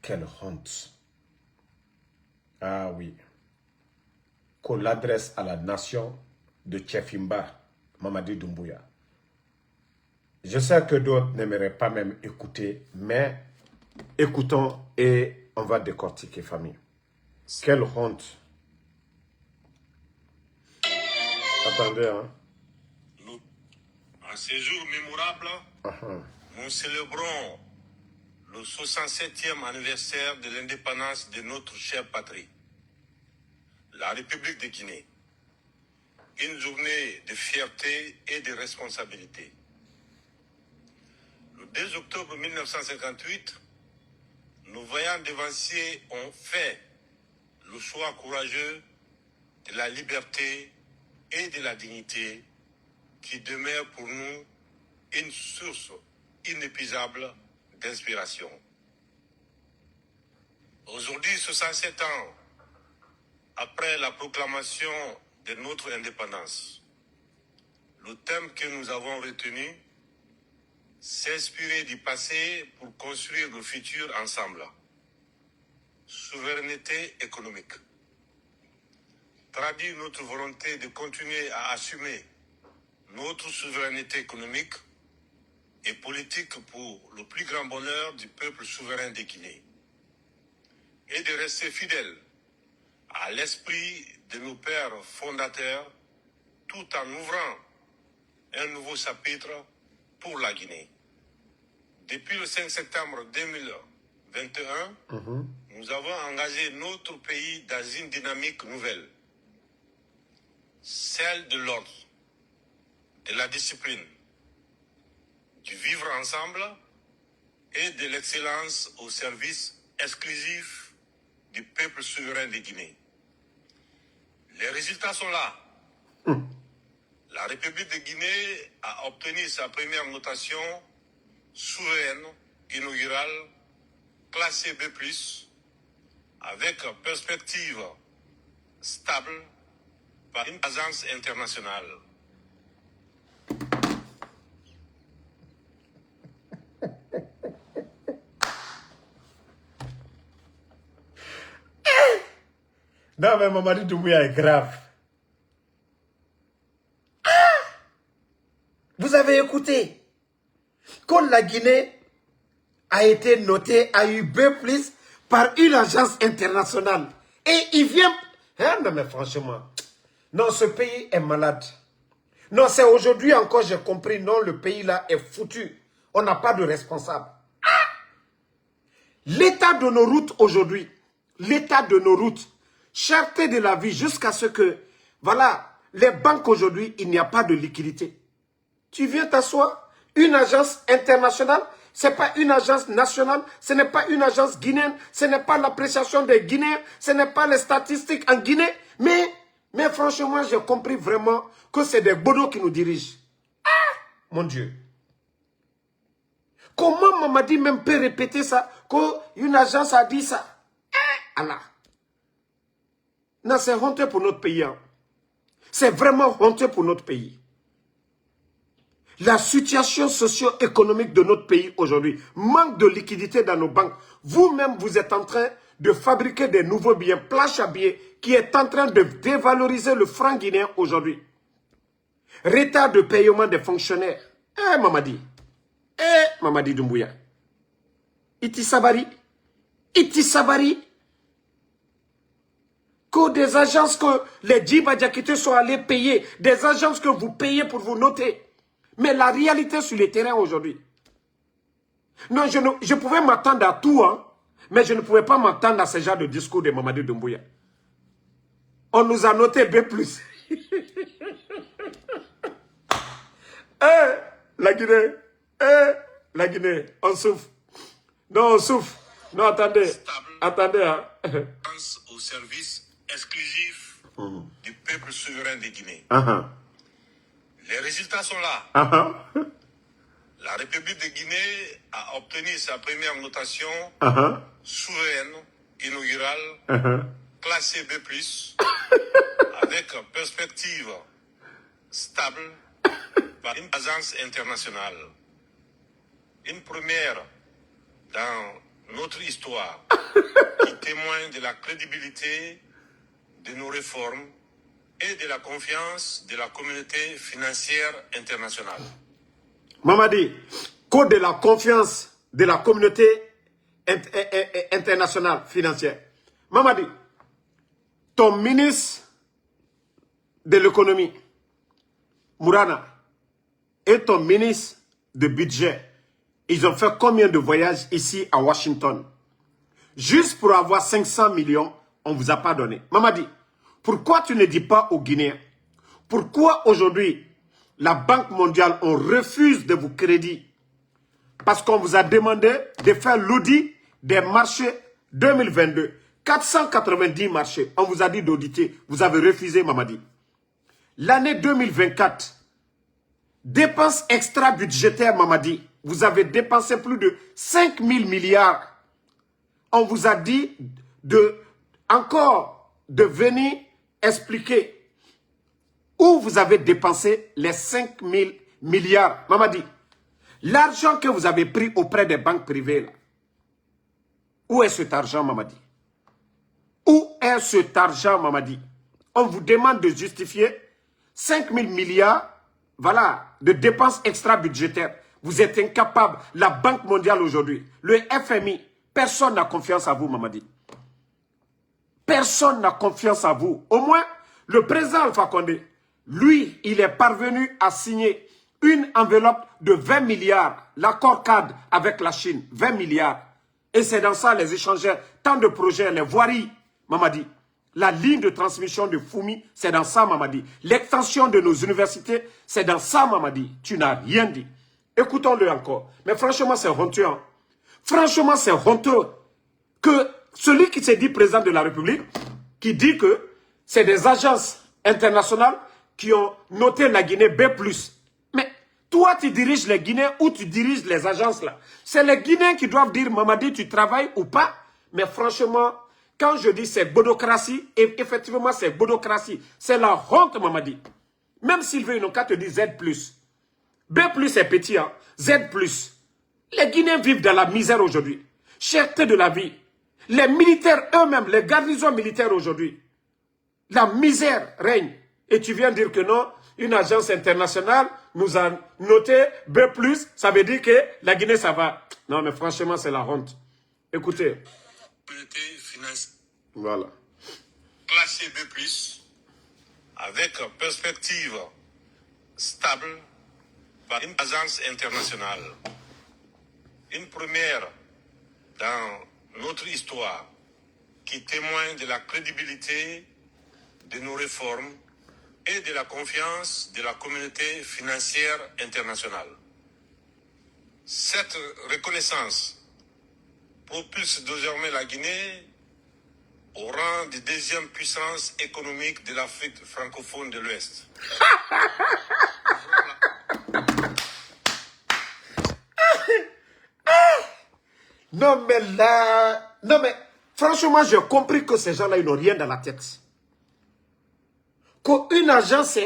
quelle honte. Ah oui. Qu'on l'adresse à la nation de Tchefimba, Mamadi Doumbouya. Je sais que d'autres n'aimeraient pas même écouter, mais écoutons et on va décortiquer, famille. Quelle honte. Attendez, hein. En ces jours mémorables, nous célébrons le 67e anniversaire de l'indépendance de notre chère patrie, la République de Guinée. Une journée de fierté et de responsabilité. Le 2 octobre 1958, nos vaillants devanciers ont fait le choix courageux de la liberté et de la dignité qui demeure pour nous une source inépuisable d'inspiration. Aujourd'hui, 67 ans après la proclamation de notre indépendance, le thème que nous avons retenu, s'inspirer du passé pour construire le futur ensemble. Souveraineté économique. Traduire notre volonté de continuer à assumer notre souveraineté économique et politique pour le plus grand bonheur du peuple souverain de Guinée. Et de rester fidèle à l'esprit de nos pères fondateurs tout en ouvrant un nouveau chapitre pour la Guinée. Depuis le 5 septembre 2021, nous avons engagé notre pays dans une dynamique nouvelle, celle de l'ordre, de la discipline, du vivre ensemble et de l'excellence au service exclusif du peuple souverain de Guinée. Les résultats sont là. La République de Guinée a obtenu sa première notation souveraine inaugurale classée B+, avec perspective stable par une agence internationale. Non, mais Mamadi Doumbouya est grave. Vous avez écouté quand la Guinée a été notée, a eu B+ par une agence internationale. Et il vient... Hein, non, mais franchement, non, ce pays est malade. Non, c'est aujourd'hui encore, j'ai compris, non, le pays là est foutu. On n'a pas de responsable. L'état de nos routes aujourd'hui, l'état de nos routes, cherté de la vie jusqu'à ce que, voilà, les banques aujourd'hui, il n'y a pas de liquidité. Tu viens t'asseoir, une agence internationale, ce n'est pas une agence nationale, ce n'est pas une agence guinéenne, ce n'est pas l'appréciation des Guinéens, ce n'est pas les statistiques en Guinée, mais franchement, j'ai compris vraiment que c'est des bodos qui nous dirigent. Ah, mon Dieu. Comment Mamadi même peut répéter ça, qu'une agence a dit ça? Ah, Allah. Non, c'est honteux pour notre pays. Hein. C'est vraiment honteux pour notre pays. La situation socio-économique de notre pays aujourd'hui, manque de liquidité dans nos banques. Vous-même, vous êtes en train de fabriquer des nouveaux biens, planches à billets, qui est en train de dévaloriser le franc guinéen aujourd'hui. Retard de paiement des fonctionnaires. Mamadi. Mamadi Doumbouya. Iti Sabari. Que des agences que les Djiba Diakité sont allés payer, des agences que vous payez pour vous noter. Mais la réalité sur le terrain aujourd'hui. Non, je pouvais m'attendre à tout, hein, mais je ne pouvais pas m'attendre à ce genre de discours de Mamadi Doumbouya. On nous a noté B+. La Guinée, la Guinée, on souffre. Non, on souffre. Non, attendez. Attendez, hein. Au service exclusif du peuple souverain de Guinée. Les résultats sont là. La République de Guinée a obtenu sa première notation souveraine inaugurale classée B+, avec perspective stable par une agence internationale. Une première dans notre histoire. qui témoigne de la crédibilité de nos réformes et de la confiance de la communauté financière internationale. Mamadi, code de la confiance de la communauté internationale financière. Mamadi, ton ministre de l'économie, Mourana, et ton ministre de budget, ils ont fait combien de voyages ici à Washington? Juste pour avoir 500 millions, on ne vous a pas donné. Mamadi, pourquoi tu ne dis pas aux Guinéens? Pourquoi aujourd'hui, la Banque mondiale, on refuse de vous crédit? Parce qu'on vous a demandé de faire l'audit des marchés 2022. 490 marchés. On vous a dit d'auditer. Vous avez refusé, Mamadi. L'année 2024, dépenses extra-budgétaires, Mamadi. Vous avez dépensé plus de 5 000 milliards. On vous a dit encore de venir expliquer où vous avez dépensé les 5 000 milliards. Mamadi, l'argent que vous avez pris auprès des banques privées, là, où est cet argent, Mamadi? Où est cet argent, Mamadi? On vous demande de justifier 5 000 milliards, voilà, de dépenses extra-budgétaires. Vous êtes incapable. La Banque mondiale aujourd'hui, le FMI, personne n'a confiance à vous, Mamadi. Personne n'a confiance à vous. Au moins, le président Alpha Condé, lui, il est parvenu à signer une enveloppe de 20 milliards, l'accord cadre avec la Chine, 20 milliards. Et c'est dans ça les échangeurs, tant de projets, les voiries, Mamadi. La ligne de transmission de Foumi, c'est dans ça, Mamadi. L'extension de nos universités, c'est dans ça, Mamadi. Tu n'as rien dit. Écoutons-le encore. Mais franchement, c'est honteux. Hein? Franchement, c'est honteux que celui qui s'est dit président de la République, qui dit que c'est des agences internationales qui ont noté la Guinée B+. Mais toi, tu diriges les Guinéens ou tu diriges les agences là. C'est les Guinéens qui doivent dire, Mamadi, tu travailles ou pas. Mais franchement, quand je dis c'est bodocratie, et effectivement c'est bodocratie, c'est la honte, Mamadi. Même s'il veut, ils n'ont qu'à te dire Z+. B+ est petit, hein. Z+. Les Guinéens vivent dans la misère aujourd'hui. Cherté de la vie. Les militaires eux-mêmes, les garnisons militaires aujourd'hui, la misère règne. Et tu viens dire que non, une agence internationale nous a noté B+, ça veut dire que la Guinée, ça va. Non, mais franchement, c'est la honte. Écoutez. Voilà. Classé B+, avec perspective stable par une agence internationale. Une première dans notre histoire qui témoigne de la crédibilité de nos réformes et de la confiance de la communauté financière internationale. Cette reconnaissance propulse désormais la Guinée au rang de deuxième puissance économique de l'Afrique francophone de l'Ouest. Non mais là, non mais franchement j'ai compris que ces gens-là ils n'ont rien dans la tête. Qu'une agence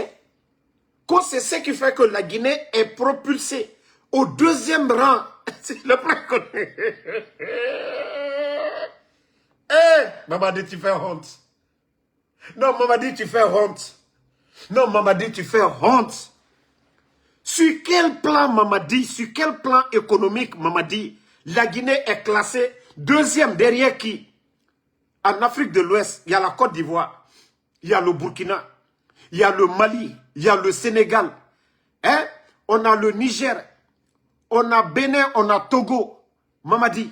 c'est ce qui fait que la Guinée est propulsée au deuxième rang. C'est le premier. Mamadi, tu fais honte. Non, Mamadi, tu fais honte. Non, Mamadi, tu fais honte. Sur quel plan, Mamadi, sur quel plan économique, Mamadi, la Guinée est classée deuxième derrière qui? En Afrique de l'Ouest, il y a la Côte d'Ivoire, il y a le Burkina, il y a le Mali, il y a le Sénégal. Hein? On a le Niger, on a Bénin, on a Togo. Mamadi,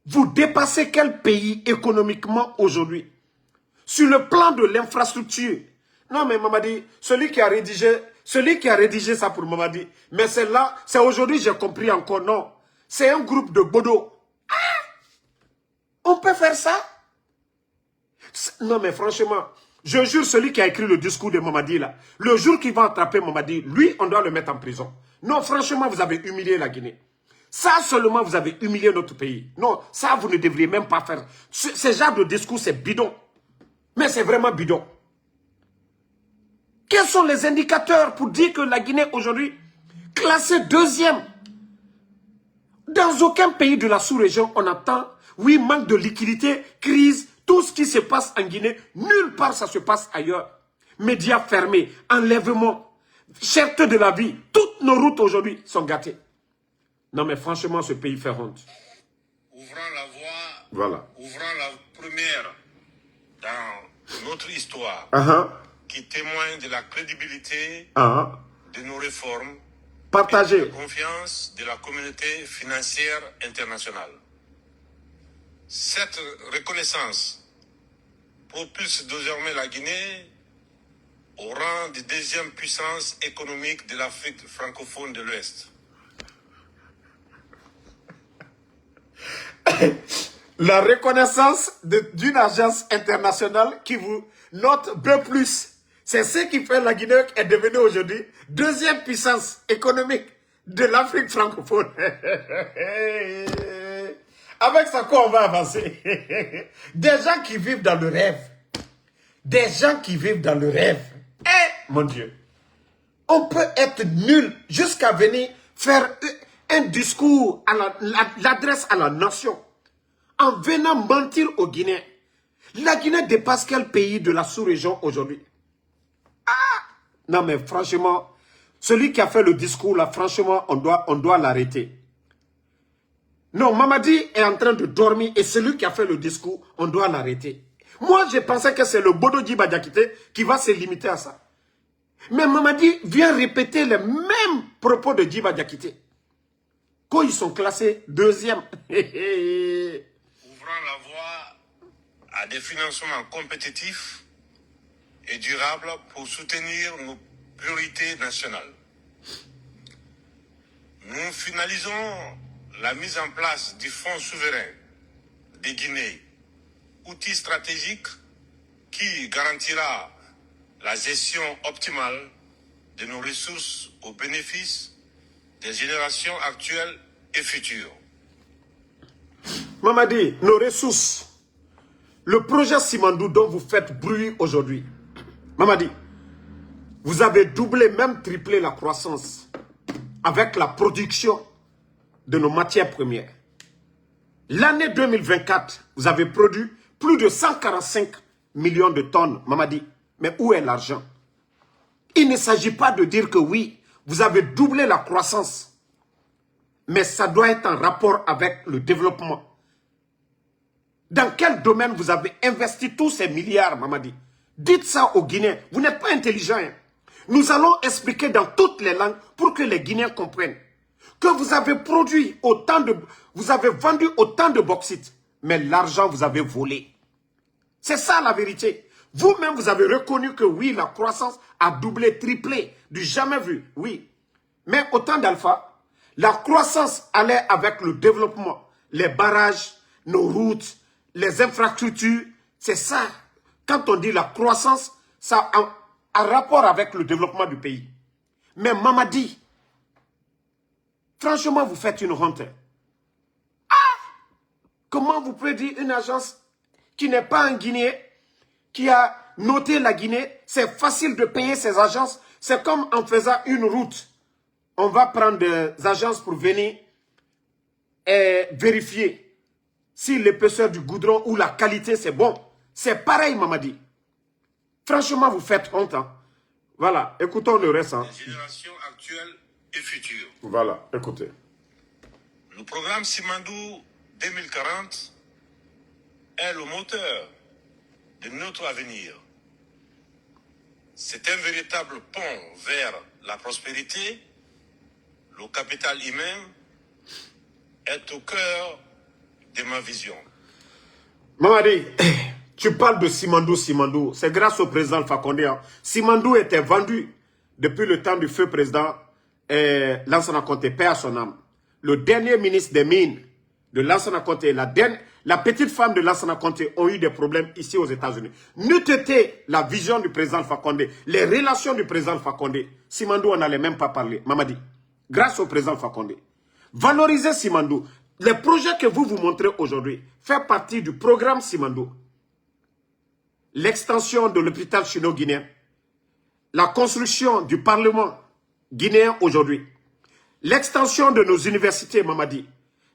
vous dépassez quel pays économiquement aujourd'hui? Sur le plan de l'infrastructure. Non mais Mamadi, celui qui a rédigé ça pour Mamadi, mais c'est là, c'est aujourd'hui j'ai compris encore, non. C'est un groupe de bodo. Ah! On peut faire ça? Non mais franchement, je jure celui qui a écrit le discours de Mamadi là, le jour qu'il va attraper Mamadi, lui on doit le mettre en prison. Non franchement vous avez humilié la Guinée. Ça seulement vous avez humilié notre pays. Non, ça vous ne devriez même pas faire. Ce genre de discours c'est bidon. Mais c'est vraiment bidon. Quels sont les indicateurs pour dire que la Guinée aujourd'hui classée deuxième Dans aucun pays de la sous-région, on attend, oui, manque de liquidité, crise, tout ce qui se passe en Guinée, nulle part ça se passe ailleurs. Médias fermés, enlèvement, cherté de la vie, toutes nos routes aujourd'hui sont gâtées. Non mais franchement, ce pays fait honte. Ouvrant la voie, Voilà. ouvrant la première dans notre histoire, qui témoigne de la crédibilité de nos réformes, Partagez. et de la confiance de la communauté financière internationale. Cette reconnaissance propulse désormais la Guinée au rang de deuxième puissance économique de l'Afrique francophone de l'Ouest. La reconnaissance d'une agence internationale qui vous note B+. C'est ce qui fait la Guinée est devenue aujourd'hui deuxième puissance économique de l'Afrique francophone. Avec ça, quoi on va avancer? Des gens qui vivent dans le rêve. Des gens qui vivent dans le rêve. Mon Dieu. On peut être nul jusqu'à venir faire un discours à l'adresse à la nation. En venant mentir aux Guinéens. La Guinée dépasse quel pays de la sous-région aujourd'hui? Non mais franchement, celui qui a fait le discours là, franchement, on doit l'arrêter. Non, Mamadi est en train de dormir et celui qui a fait le discours, on doit l'arrêter. Moi, je pensais que c'est le Bodo Djiba Diakité qui va se limiter à ça. Mais Mamadi vient répéter les mêmes propos de Djiba Diakité. Quand ils sont classés deuxième. Ouvrant la voie à des financements compétitifs et durables pour soutenir nos priorités nationales. Nous finalisons la mise en place du Fonds souverain des Guinées, outil stratégique qui garantira la gestion optimale de nos ressources au bénéfice des générations actuelles et futures. Mamadi, nos ressources, le projet Simandou dont vous faites bruit aujourd'hui, Mamadi, vous avez doublé, même triplé la croissance avec la production de nos matières premières. L'année 2024, vous avez produit plus de 145 millions de tonnes, Mamadi. Mais où est l'argent? Il ne s'agit pas de dire que oui, vous avez doublé la croissance. Mais ça doit être en rapport avec le développement. Dans quel domaine vous avez investi tous ces milliards, Mamadi? Dites ça aux Guinéens. Vous n'êtes pas intelligents. Hein? Nous allons expliquer dans toutes les langues pour que les Guinéens comprennent que vous avez produit autant de... Vous avez vendu autant de bauxite, mais l'argent vous avez volé. C'est ça la vérité. Vous-même, vous avez reconnu que oui, la croissance a doublé, triplé, du jamais vu, oui. Mais au temps d'Alpha, la croissance allait avec le développement, les barrages, nos routes, les infrastructures, c'est ça. Quand on dit la croissance, ça a un rapport avec le développement du pays. Mais Mamadi, franchement, vous faites une honte. Comment vous pouvez dire une agence qui n'est pas en Guinée, qui a noté la Guinée, c'est facile de payer ces agences. C'est comme en faisant une route. On va prendre des agences pour venir vérifier si l'épaisseur du goudron ou la qualité c'est bon. C'est pareil, Mamadi. Franchement, vous faites honte. Hein? Voilà, écoutons le reste. Hein. Les générations actuelles et futures. Voilà, écoutez. Le programme Simandou 2040 est le moteur de notre avenir. C'est un véritable pont vers la prospérité. Le capital humain est au cœur de ma vision. Mamadi, tu parles de Simandou. C'est grâce au président Alpha Condé. Hein. Simandou était vendu depuis le temps du feu président Lansana Conté, paix à son âme. Le dernier ministre des Mines de Lansana Conté, la petite femme de Lansana Conté ont eu des problèmes ici aux États-Unis. N'eût été la vision du président Alpha Condé, les relations du président Alpha Condé, Simandou, on n'allait même pas parler. Mamadi, grâce au président Alpha Condé. Valorisez Simandou. Les projets que vous montrez aujourd'hui font partie du programme Simandou. L'extension de l'hôpital chino-guinéen, la construction du Parlement guinéen aujourd'hui, l'extension de nos universités, Mamadi,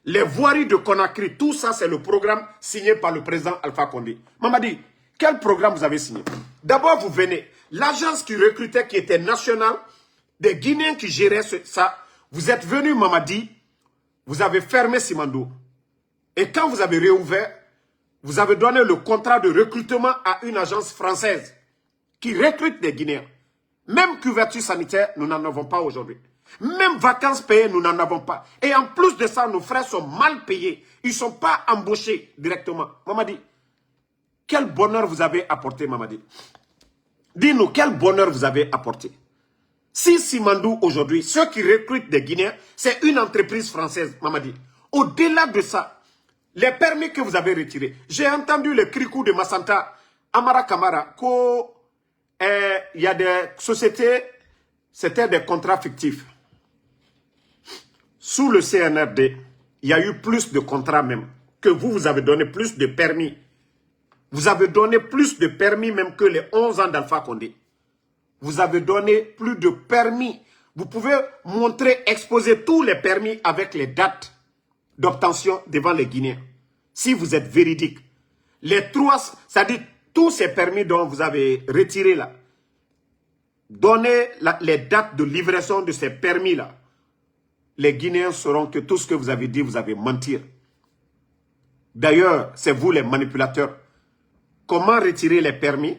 les voiries de Conakry, tout ça, c'est le programme signé par le président Alpha Condé. Mamadi, quel programme vous avez signé? D'abord, vous venez. L'agence qui recrutait, qui était nationale, des Guinéens qui géraient ça, vous êtes venu, Mamadi, vous avez fermé Simandou. Et quand vous avez réouvert, vous avez donné le contrat de recrutement à une agence française qui recrute des Guinéens. Même couverture sanitaire, nous n'en avons pas aujourd'hui. Même vacances payées, nous n'en avons pas. Et en plus de ça, nos frères sont mal payés. Ils ne sont pas embauchés directement. Mamadi, quel bonheur vous avez apporté, Mamadi? Dis-nous, quel bonheur vous avez apporté? Si Simandou, aujourd'hui, ceux qui recrutent des Guinéens, c'est une entreprise française, Mamadi. Au-delà de ça, les permis que vous avez retirés, j'ai entendu le cricou de Massanta, Amara Kamara, qu'il y a des sociétés, c'était des contrats fictifs. Sous le CNRD, il y a eu plus de contrats même, que vous avez donné plus de permis. Vous avez donné plus de permis même que les 11 ans d'Alpha Condé. Vous avez donné plus de permis. Vous pouvez montrer, exposer tous les permis avec les dates d'obtention devant les Guinéens. Si vous êtes véridique. Les trois, c'est-à-dire tous ces permis dont vous avez retiré là, donnez les dates de livraison de ces permis là. Les Guinéens sauront que tout ce que vous avez dit, vous avez menti. D'ailleurs, c'est vous les manipulateurs. Comment retirer les permis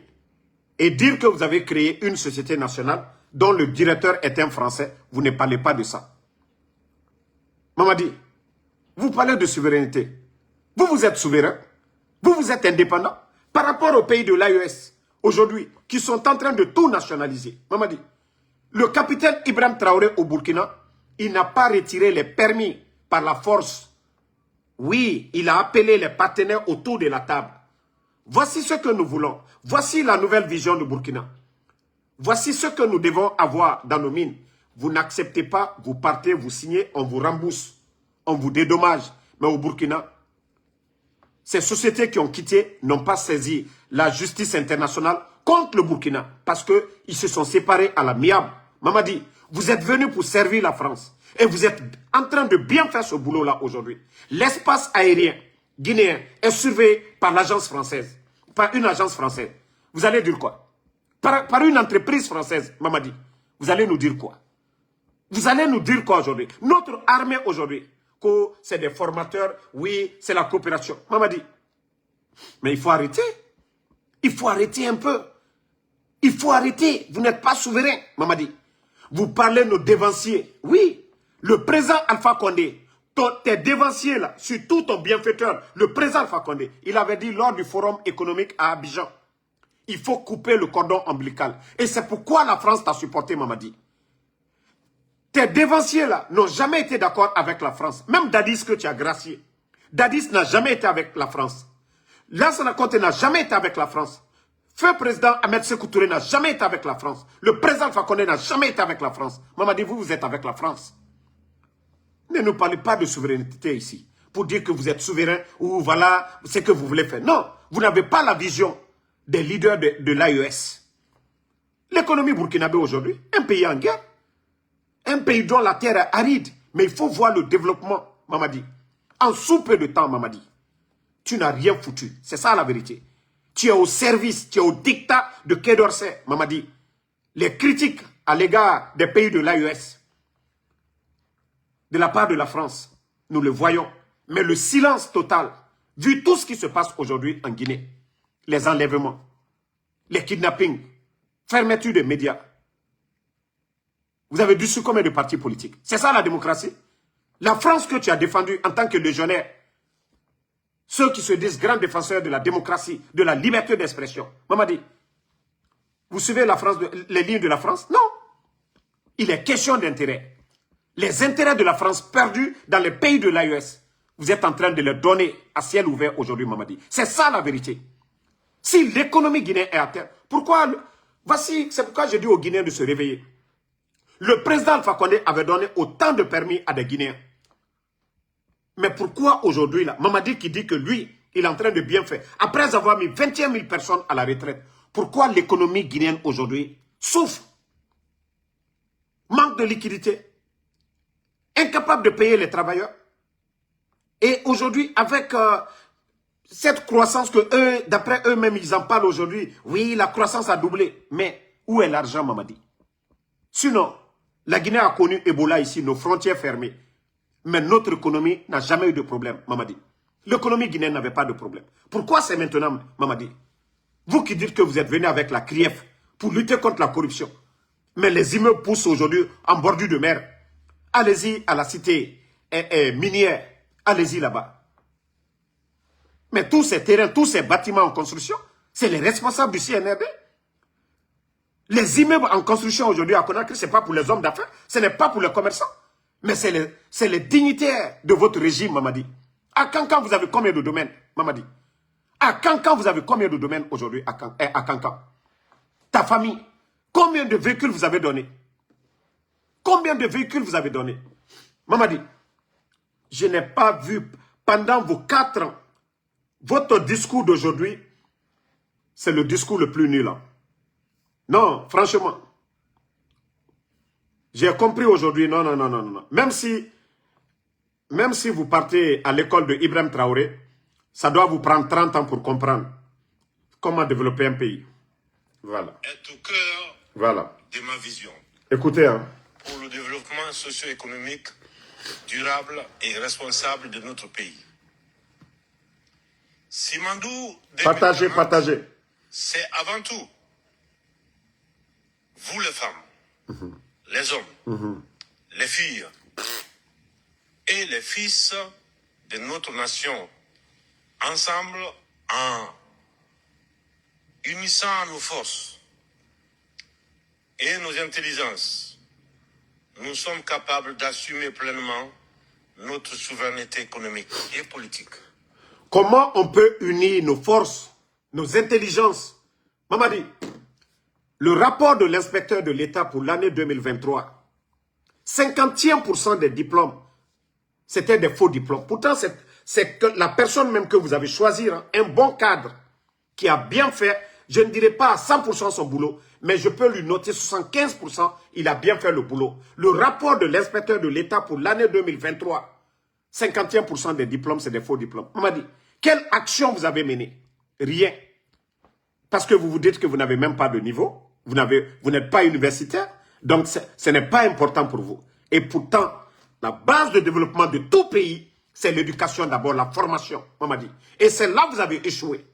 et dire que vous avez créé une société nationale dont le directeur est un Français? Vous ne parlez pas de ça. Mamadi, vous parlez de souveraineté. Vous êtes souverain. Vous êtes indépendant par rapport aux pays de l'AES aujourd'hui qui sont en train de tout nationaliser. Mamadi, le capitaine Ibrahim Traoré au Burkina, il n'a pas retiré les permis par la force. Oui, il a appelé les partenaires autour de la table. Voici ce que nous voulons. Voici la nouvelle vision du Burkina. Voici ce que nous devons avoir dans nos mines. Vous n'acceptez pas, vous partez, vous signez, on vous rembourse. On vous dédommage. Mais au Burkina, ces sociétés qui ont quitté n'ont pas saisi la justice internationale contre le Burkina parce qu'ils se sont séparés à l'amiable. Mamadi, vous êtes venu pour servir la France et vous êtes en train de bien faire ce boulot-là aujourd'hui. L'espace aérien guinéen est surveillé par l'agence française, par une agence française. Vous allez dire quoi? Par une entreprise française, Mamadi. Vous allez nous dire quoi? Vous allez nous dire quoi aujourd'hui? Notre armée aujourd'hui, que c'est des formateurs, oui, c'est la coopération. Mamadi, mais il faut arrêter. Il faut arrêter un peu. Il faut arrêter. Vous n'êtes pas souverain, Mamadi. Vous parlez de nos dévanciers. Oui, le président Alpha Condé, tes dévanciers là, surtout ton bienfaiteur, le président Alpha Condé, il avait dit lors du forum économique à Abidjan, il faut couper le cordon ombilical. Et c'est pourquoi la France t'a supporté, Mamadi. Tes dévanciers là n'ont jamais été d'accord avec la France. Même Dadis que tu as gracié. Dadis n'a jamais été avec la France. Lansana Conté n'a jamais été avec la France. Feu président Ahmed Sékou Touré n'a jamais été avec la France. Le président Alpha Condé n'a jamais été avec la France. Mamadi, vous êtes avec la France. Ne nous parlez pas de souveraineté ici. Pour dire que vous êtes souverain ou voilà ce que vous voulez faire. Non, vous n'avez pas la vision des leaders de l'AES. L'économie burkinabé aujourd'hui, un pays en guerre. Un pays dont la terre est aride. Mais il faut voir le développement, Mamadi. En sous peu de temps, Mamadi. Tu n'as rien foutu. C'est ça la vérité. Tu es au service, tu es au dictat de Quai d'Orsay, Mamadi. Les critiques à l'égard des pays de l'AES, de la part de la France, nous le voyons. Mais le silence total, vu tout ce qui se passe aujourd'hui en Guinée, les enlèvements, les kidnappings, fermeture des médias, vous avez dissous combien de partis politiques? C'est ça la démocratie? La France que tu as défendue en tant que légionnaire, ceux qui se disent grands défenseurs de la démocratie, de la liberté d'expression. Mamadi, vous suivez la France, les lignes de la France? Non. Il est question d'intérêt. Les intérêts de la France perdus dans les pays de l'AES, vous êtes en train de les donner à ciel ouvert aujourd'hui, Mamadi. C'est ça la vérité. Si l'économie guinéenne est à terre, pourquoi... Voici, c'est pourquoi j'ai dit aux Guinéens de se réveiller. Le président Alpha Condé avait donné autant de permis à des Guinéens. Mais pourquoi aujourd'hui, là, Mamadi qui dit que lui, il est en train de bien faire, après avoir mis 21 000 personnes à la retraite, pourquoi l'économie guinéenne aujourd'hui souffre? Manque de liquidité, incapable de payer les travailleurs. Et aujourd'hui, avec cette croissance que eux, d'après eux-mêmes, ils en parlent aujourd'hui, oui, la croissance a doublé. Mais où est l'argent, Mamadi? Sinon, la Guinée a connu Ebola ici, nos frontières fermées. Mais notre économie n'a jamais eu de problème, Mamadi. L'économie guinéenne n'avait pas de problème. Pourquoi c'est maintenant, Mamadi? Vous qui dites que vous êtes venu avec la CRIEF pour lutter contre la corruption. Mais les immeubles poussent aujourd'hui en bordure de mer. Allez-y à la cité minière. Allez-y là-bas. Mais tous ces terrains, tous ces bâtiments en construction, c'est les responsables du CNRD. Les immeubles en construction aujourd'hui à Conakry, ce n'est pas pour les hommes d'affaires, ce n'est pas pour les commerçants. Mais c'est les dignitaires de votre régime, Mamadi. À Kankan, vous avez combien de domaines, Mamadi? À Kankan, vous avez combien de domaines aujourd'hui à Kankan? Ta famille, combien de véhicules vous avez donné? Combien de véhicules vous avez donné? Mamadi, je n'ai pas vu pendant vos 4 ans, votre discours d'aujourd'hui, c'est le discours le plus nul. Non, franchement. J'ai compris aujourd'hui, non, non, non, non, non. Même si vous partez à l'école de Ibrahim Traoré, ça doit vous prendre 30 ans pour comprendre comment développer un pays. Voilà. Est au cœur voilà. de ma vision. Écoutez, hein. Pour le développement socio-économique durable et responsable de notre pays. Simandou, Partagez. C'est avant tout vous les femmes, les hommes, les filles et les fils de notre nation, ensemble en unissant nos forces et nos intelligences, nous sommes capables d'assumer pleinement notre souveraineté économique et politique. Comment on peut unir nos forces, nos intelligences? Mamadi, le rapport de l'inspecteur de l'État pour l'année 2023, 51% des diplômes, c'était des faux diplômes. Pourtant, c'est que la personne même que vous avez choisi, hein, un bon cadre, qui a bien fait, je ne dirais pas à 100% son boulot, mais je peux lui noter 75%, il a bien fait le boulot. Le rapport de l'inspecteur de l'État pour l'année 2023, 51% des diplômes, c'est des faux diplômes. On m'a dit, quelle action vous avez menée? Rien. Parce que vous vous dites que vous n'avez même pas de niveau, vous n'êtes pas universitaire, donc ce n'est pas important pour vous. Et pourtant, la base de développement de tout pays, c'est l'éducation d'abord, la formation, on m'a dit. Et c'est là que vous avez échoué.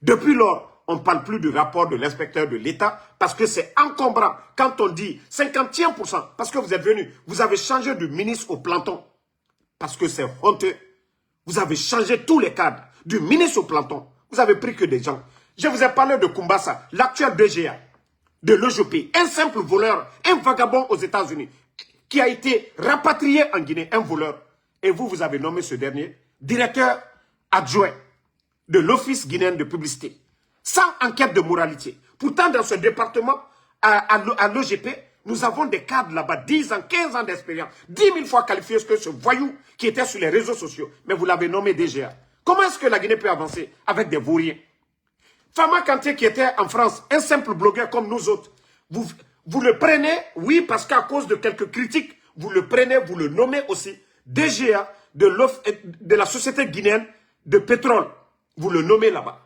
Depuis lors, on ne parle plus du rapport de l'inspecteur de l'État parce que c'est encombrant. Quand on dit 51%, parce que vous êtes venu, vous avez changé du ministre au planton. Parce que c'est honteux. Vous avez changé tous les cadres, du ministre au planton. Vous avez pris que des gens. Je vous ai parlé de Kumbasa, l'actuel DGA, de l'EJP, un simple voleur, un vagabond aux États-Unis, qui a été rapatrié en Guinée, un voleur. Et vous, vous avez nommé ce dernier directeur adjoint de l'Office guinéen de publicité, sans enquête de moralité. Pourtant, dans ce département, à l'OGP, nous avons des cadres là-bas, 10 ans, 15 ans d'expérience, 10 000 fois qualifiés que ce voyou qui était sur les réseaux sociaux. Mais vous l'avez nommé DGA. Comment est-ce que la Guinée peut avancer avec des vauriens? Fama Kanté qui était en France, un simple blogueur comme nous autres, vous le prenez, oui, parce qu'à cause de quelques critiques, vous le prenez, vous le nommez aussi DGA de la société guinéenne de pétrole. Vous le nommez là-bas.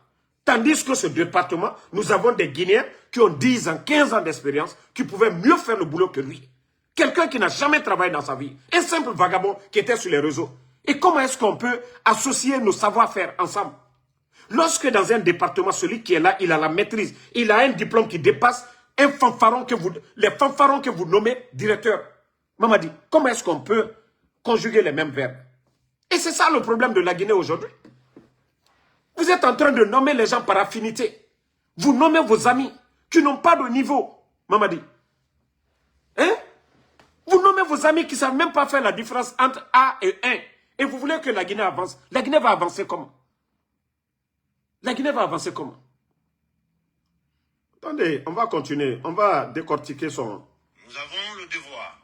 Tandis que ce département, nous avons des Guinéens qui ont 10 ans, 15 ans d'expérience, qui pouvaient mieux faire le boulot que lui. Quelqu'un qui n'a jamais travaillé dans sa vie. Un simple vagabond qui était sur les réseaux. Et comment est-ce qu'on peut associer nos savoir-faire ensemble? Lorsque dans un département, celui qui est là, il a la maîtrise, il a un diplôme qui dépasse les fanfarons que vous nommez directeur. Mamadi, comment est-ce qu'on peut conjuguer les mêmes verbes? Et c'est ça le problème de la Guinée aujourd'hui. Vous êtes en train de nommer les gens par affinité. Vous nommez vos amis qui n'ont pas de niveau, Mamadi. Hein? Vous nommez vos amis qui ne savent même pas faire la différence entre A et 1. Et vous voulez que la Guinée avance. La Guinée va avancer comment? La Guinée va avancer comment? Attendez, on va continuer. On va décortiquer son... Nous avons le devoir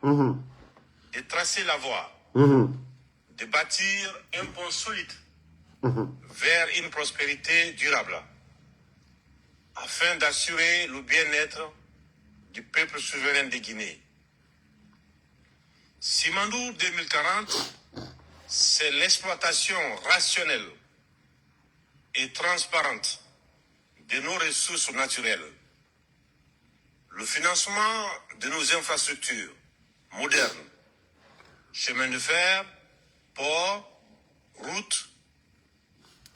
de tracer la voie, de bâtir un pont solide vers une prospérité durable, afin d'assurer le bien-être du peuple souverain de Guinée. Simandou 2040 c'est l'exploitation rationnelle et transparente de nos ressources naturelles, le financement de nos infrastructures modernes, chemins de fer, ports, routes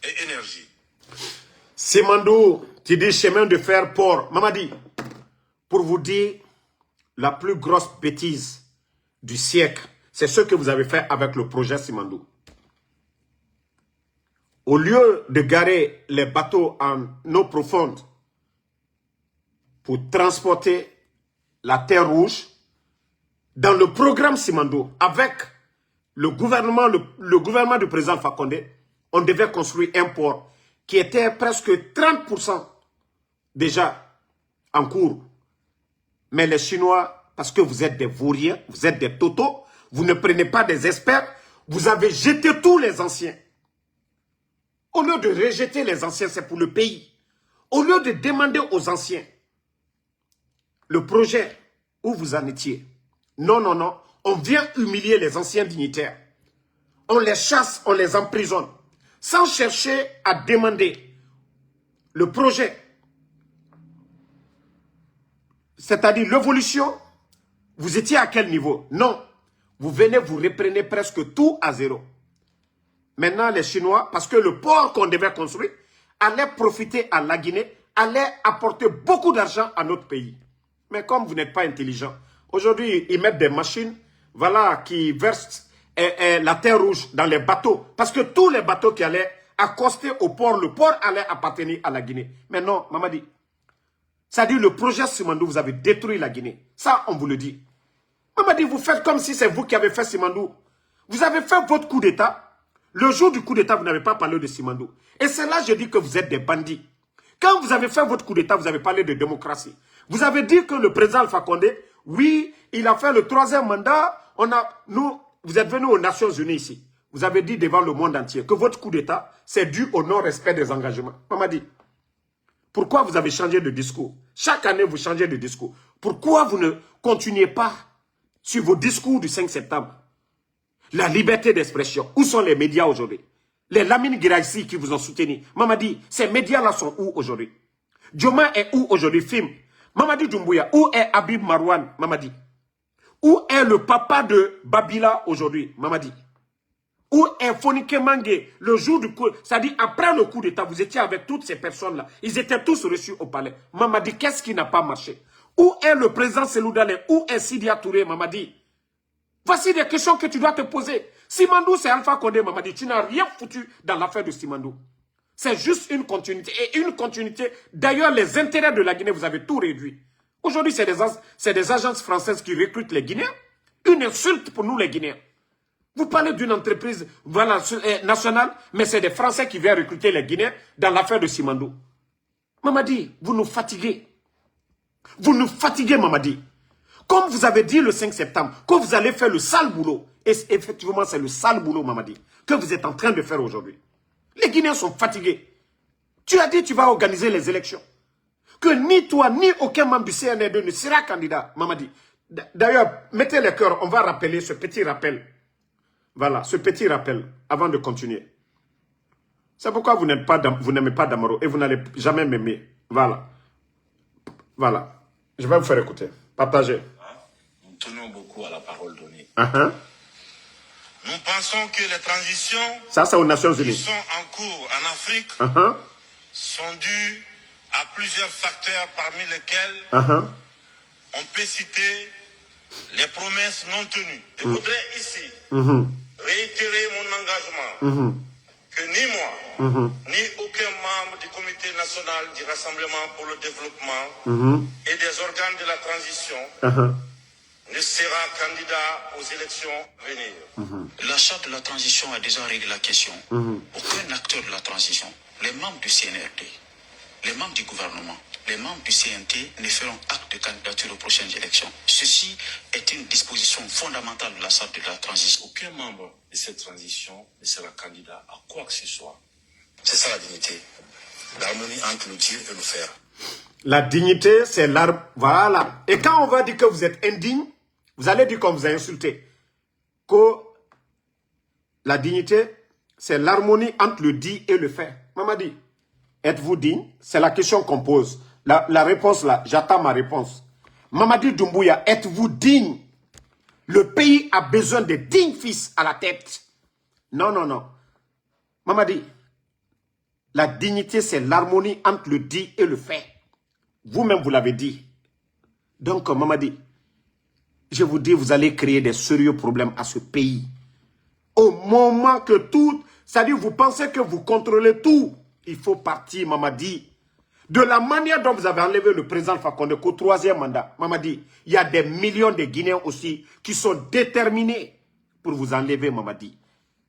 et énergie. Simandou, tu dis chemin de fer, port. Mamadi, pour vous dire, la plus grosse bêtise du siècle, c'est ce que vous avez fait avec le projet Simandou. Au lieu de garer les bateaux en eau profonde pour transporter la terre rouge, dans le programme Simandou, avec le gouvernement du président Fakonde, on devait construire un port qui était presque 30% déjà en cours. Mais les Chinois, parce que vous êtes des vauriens, vous êtes des totos, vous ne prenez pas des experts, vous avez jeté tous les anciens. Au lieu de rejeter les anciens, c'est pour le pays. Au lieu de demander aux anciens le projet où vous en étiez. Non, non, non. On vient humilier les anciens dignitaires. On les chasse, on les emprisonne. Sans chercher à demander le projet. C'est-à-dire l'évolution. Vous étiez à quel niveau? Non. Vous venez, vous reprenez presque tout à zéro. Maintenant, les Chinois, parce que le port qu'on devait construire allait profiter à la Guinée, allait apporter beaucoup d'argent à notre pays. Mais comme vous n'êtes pas intelligent, aujourd'hui, ils mettent des machines, voilà, qui versent la terre rouge dans les bateaux. Parce que tous les bateaux qui allaient accoster au port, le port allait appartenir à la Guinée. Mais non, Mamadi, ça dit le projet Simandou, vous avez détruit la Guinée. Ça, on vous le dit. Mamadi, vous faites comme si c'est vous qui avez fait Simandou. Vous avez fait votre coup d'État. Le jour du coup d'État, vous n'avez pas parlé de Simandou. Et c'est là que je dis que vous êtes des bandits. Quand vous avez fait votre coup d'État, vous avez parlé de démocratie. Vous avez dit que le président Alpha Condé, oui, il a fait le 3e mandat. Vous êtes venus aux Nations Unies ici. Vous avez dit devant le monde entier que votre coup d'État, c'est dû au non-respect des engagements. Mamadi, pourquoi vous avez changé de discours? Chaque année, vous changez de discours. Pourquoi vous ne continuez pas sur vos discours du 5 septembre? La liberté d'expression. Où sont les médias aujourd'hui? Les Lamine Guirassy qui vous ont soutenu. Mamadi, ces médias-là sont où aujourd'hui? Djoma est où aujourd'hui? Film. Mamadi Doumbouya, où est Habib Marouane? Mamadi. Où est le papa de Babila aujourd'hui? Mamadi. Où est Fonike Mange? Le jour du coup, c'est-à-dire après le coup d'État, vous étiez avec toutes ces personnes-là. Ils étaient tous reçus au palais. Mamadi, qu'est-ce qui n'a pas marché? Où est le président Selou Dale? Où est Sidia Touré? Mamadi. Voici des questions que tu dois te poser. Simandou, c'est Alpha Condé, Mamadi. Tu n'as rien foutu dans l'affaire de Simandou. C'est juste une continuité. Et une continuité. D'ailleurs, les intérêts de la Guinée, vous avez tout réduit. Aujourd'hui, c'est des agences françaises qui recrutent les Guinéens. Une insulte pour nous, les Guinéens. Vous parlez d'une entreprise voilà, nationale, mais c'est des Français qui viennent recruter les Guinéens dans l'affaire de Simandou. Mamadi, vous nous fatiguez. Vous nous fatiguez, Mamadi. Comme vous avez dit le 5 septembre, que vous allez faire le sale boulot. Et effectivement, c'est le sale boulot, Mamadi, que vous êtes en train de faire aujourd'hui. Les Guinéens sont fatigués. Tu as dit que tu vas organiser les élections. Que ni toi, ni aucun membre du CNRD ne sera candidat, Mamadi. D'ailleurs, mettez les cœurs, on va rappeler ce petit rappel. Voilà, ce petit rappel, avant de continuer. C'est pourquoi vous n'aimez pas Damaro et vous n'allez jamais m'aimer. Voilà. Voilà. Je vais vous faire écouter. Partagez. Nous tenons beaucoup à la parole donnée. Nous pensons que les transitions ça, c'est aux Nations Unies. Qui sont en cours en Afrique sont dues à plusieurs facteurs parmi lesquels on peut citer les promesses non tenues. Je voudrais ici réitérer mon engagement que ni moi, ni aucun membre du Comité national du Rassemblement pour le développement et des organes de la transition ne sera candidat aux élections à venir. La charte de la transition a déjà réglé la question. Aucun acteur de la transition, les membres du CNRD, les membres du gouvernement, les membres du CNT ne feront acte de candidature aux prochaines élections. Ceci est une disposition fondamentale de la charte de la transition. Aucun membre de cette transition ne sera candidat à quoi que ce soit. C'est ça la dignité. L'harmonie entre le dire et le faire. La dignité, c'est l'arme. Voilà. Et quand on va dire que vous êtes indigne, vous allez dire qu'on vous a insulté. Que La dignité, c'est l'harmonie entre le dit et le fait. Mamadi, êtes-vous digne? C'est la question qu'on pose. La réponse là, j'attends ma réponse. Mamadi Doumbouya, êtes-vous digne? Le pays a besoin de dignes fils à la tête. Non, non, non. Mamadi, la dignité, c'est l'harmonie entre le dit et le fait. Vous-même, vous l'avez dit. Donc, Mamadi, je vous dis, vous allez créer des sérieux problèmes à ce pays. Au moment que tout, c'est-à-dire vous pensez que vous contrôlez tout, il faut partir, Mamadi. De la manière dont vous avez enlevé le président Fakonde au 3e mandat, Mamadi, il y a des millions de Guinéens aussi qui sont déterminés pour vous enlever, Mamadi.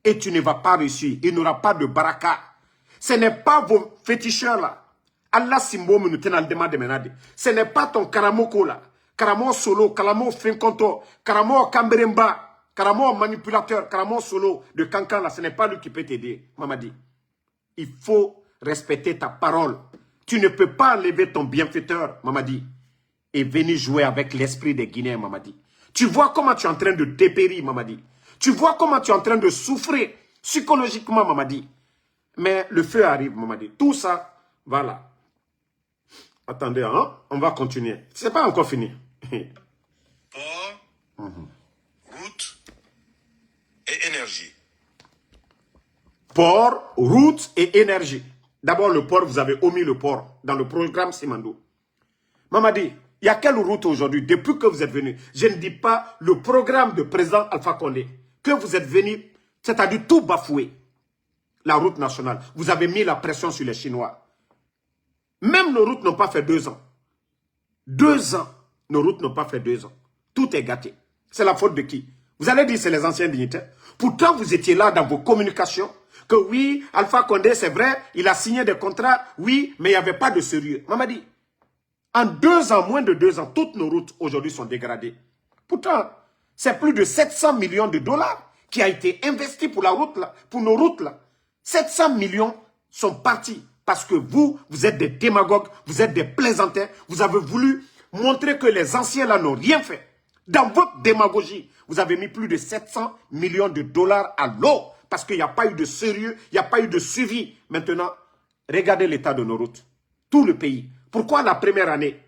Et tu ne vas pas réussir. Il n'y aura pas de baraka. Ce n'est pas vos féticheurs là. Allah Simbo Minutenal demande menade. Ce n'est pas ton Karamoko là. Karamo Solo, Karamo Finkonto, Karamo Kamberemba, Karamo manipulateur, Karamo Solo de Kankan là. Ce n'est pas lui qui peut t'aider, Mamadi. Il faut respecter ta parole. Tu ne peux pas enlever ton bienfaiteur, Mamadi, et venir jouer avec l'esprit des Guinéens, Mamadi. Tu vois comment tu es en train de dépérir, Mamadi. Tu vois comment tu es en train de souffrir psychologiquement, Mamadi. Mais le feu arrive, Mamadi. Tout ça, voilà. Attendez, hein? On va continuer. C'est pas encore fini. Port, route et énergie. Port, route et énergie. D'abord, le port, vous avez omis le port dans le programme Simandou. Mamadi, il y a quelle route aujourd'hui? Depuis que vous êtes venu, je ne dis pas le programme de président Alpha Condé, que vous êtes venu, c'est-à-dire tout bafouer. La route nationale. Vous avez mis la pression sur les Chinois. Même nos routes n'ont pas fait 2 ans. 2 ans. Nos routes n'ont pas fait 2 ans. Tout est gâté. C'est la faute de qui? Vous allez dire c'est les anciens dignitaires. Pourtant, vous étiez là dans vos communications. Que oui, Alpha Condé, c'est vrai, il a signé des contrats. Oui, mais il n'y avait pas de sérieux. Mamadi, en 2 ans, moins de 2 ans, toutes nos routes aujourd'hui sont dégradées. Pourtant, c'est plus de 700 millions de dollars qui a été investi pour la route là, pour nos routes là. 700 millions sont partis parce que vous êtes des démagogues, vous êtes des plaisantins. Vous avez voulu montrer que les anciens là n'ont rien fait. Dans votre démagogie, vous avez mis plus de 700 millions de dollars à l'eau parce qu'il n'y a pas eu de sérieux, il n'y a pas eu de suivi. Maintenant, regardez l'état de nos routes. Tout le pays. Pourquoi la première année,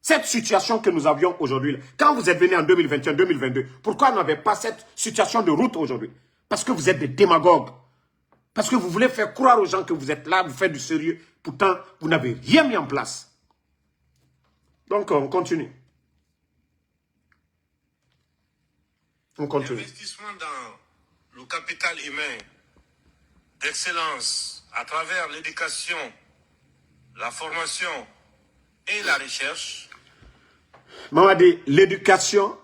cette situation que nous avions aujourd'hui, quand vous êtes venu en 2021, 2022, pourquoi on n'avait pas cette situation de route aujourd'hui? Parce que vous êtes des démagogues. Parce que vous voulez faire croire aux gens que vous êtes là, vous faites du sérieux. Pourtant, vous n'avez rien mis en place. Donc, on continue. On continue. L'investissement dans le capital humain d'excellence à travers l'éducation, la formation et la recherche. Mamadi, l'éducation,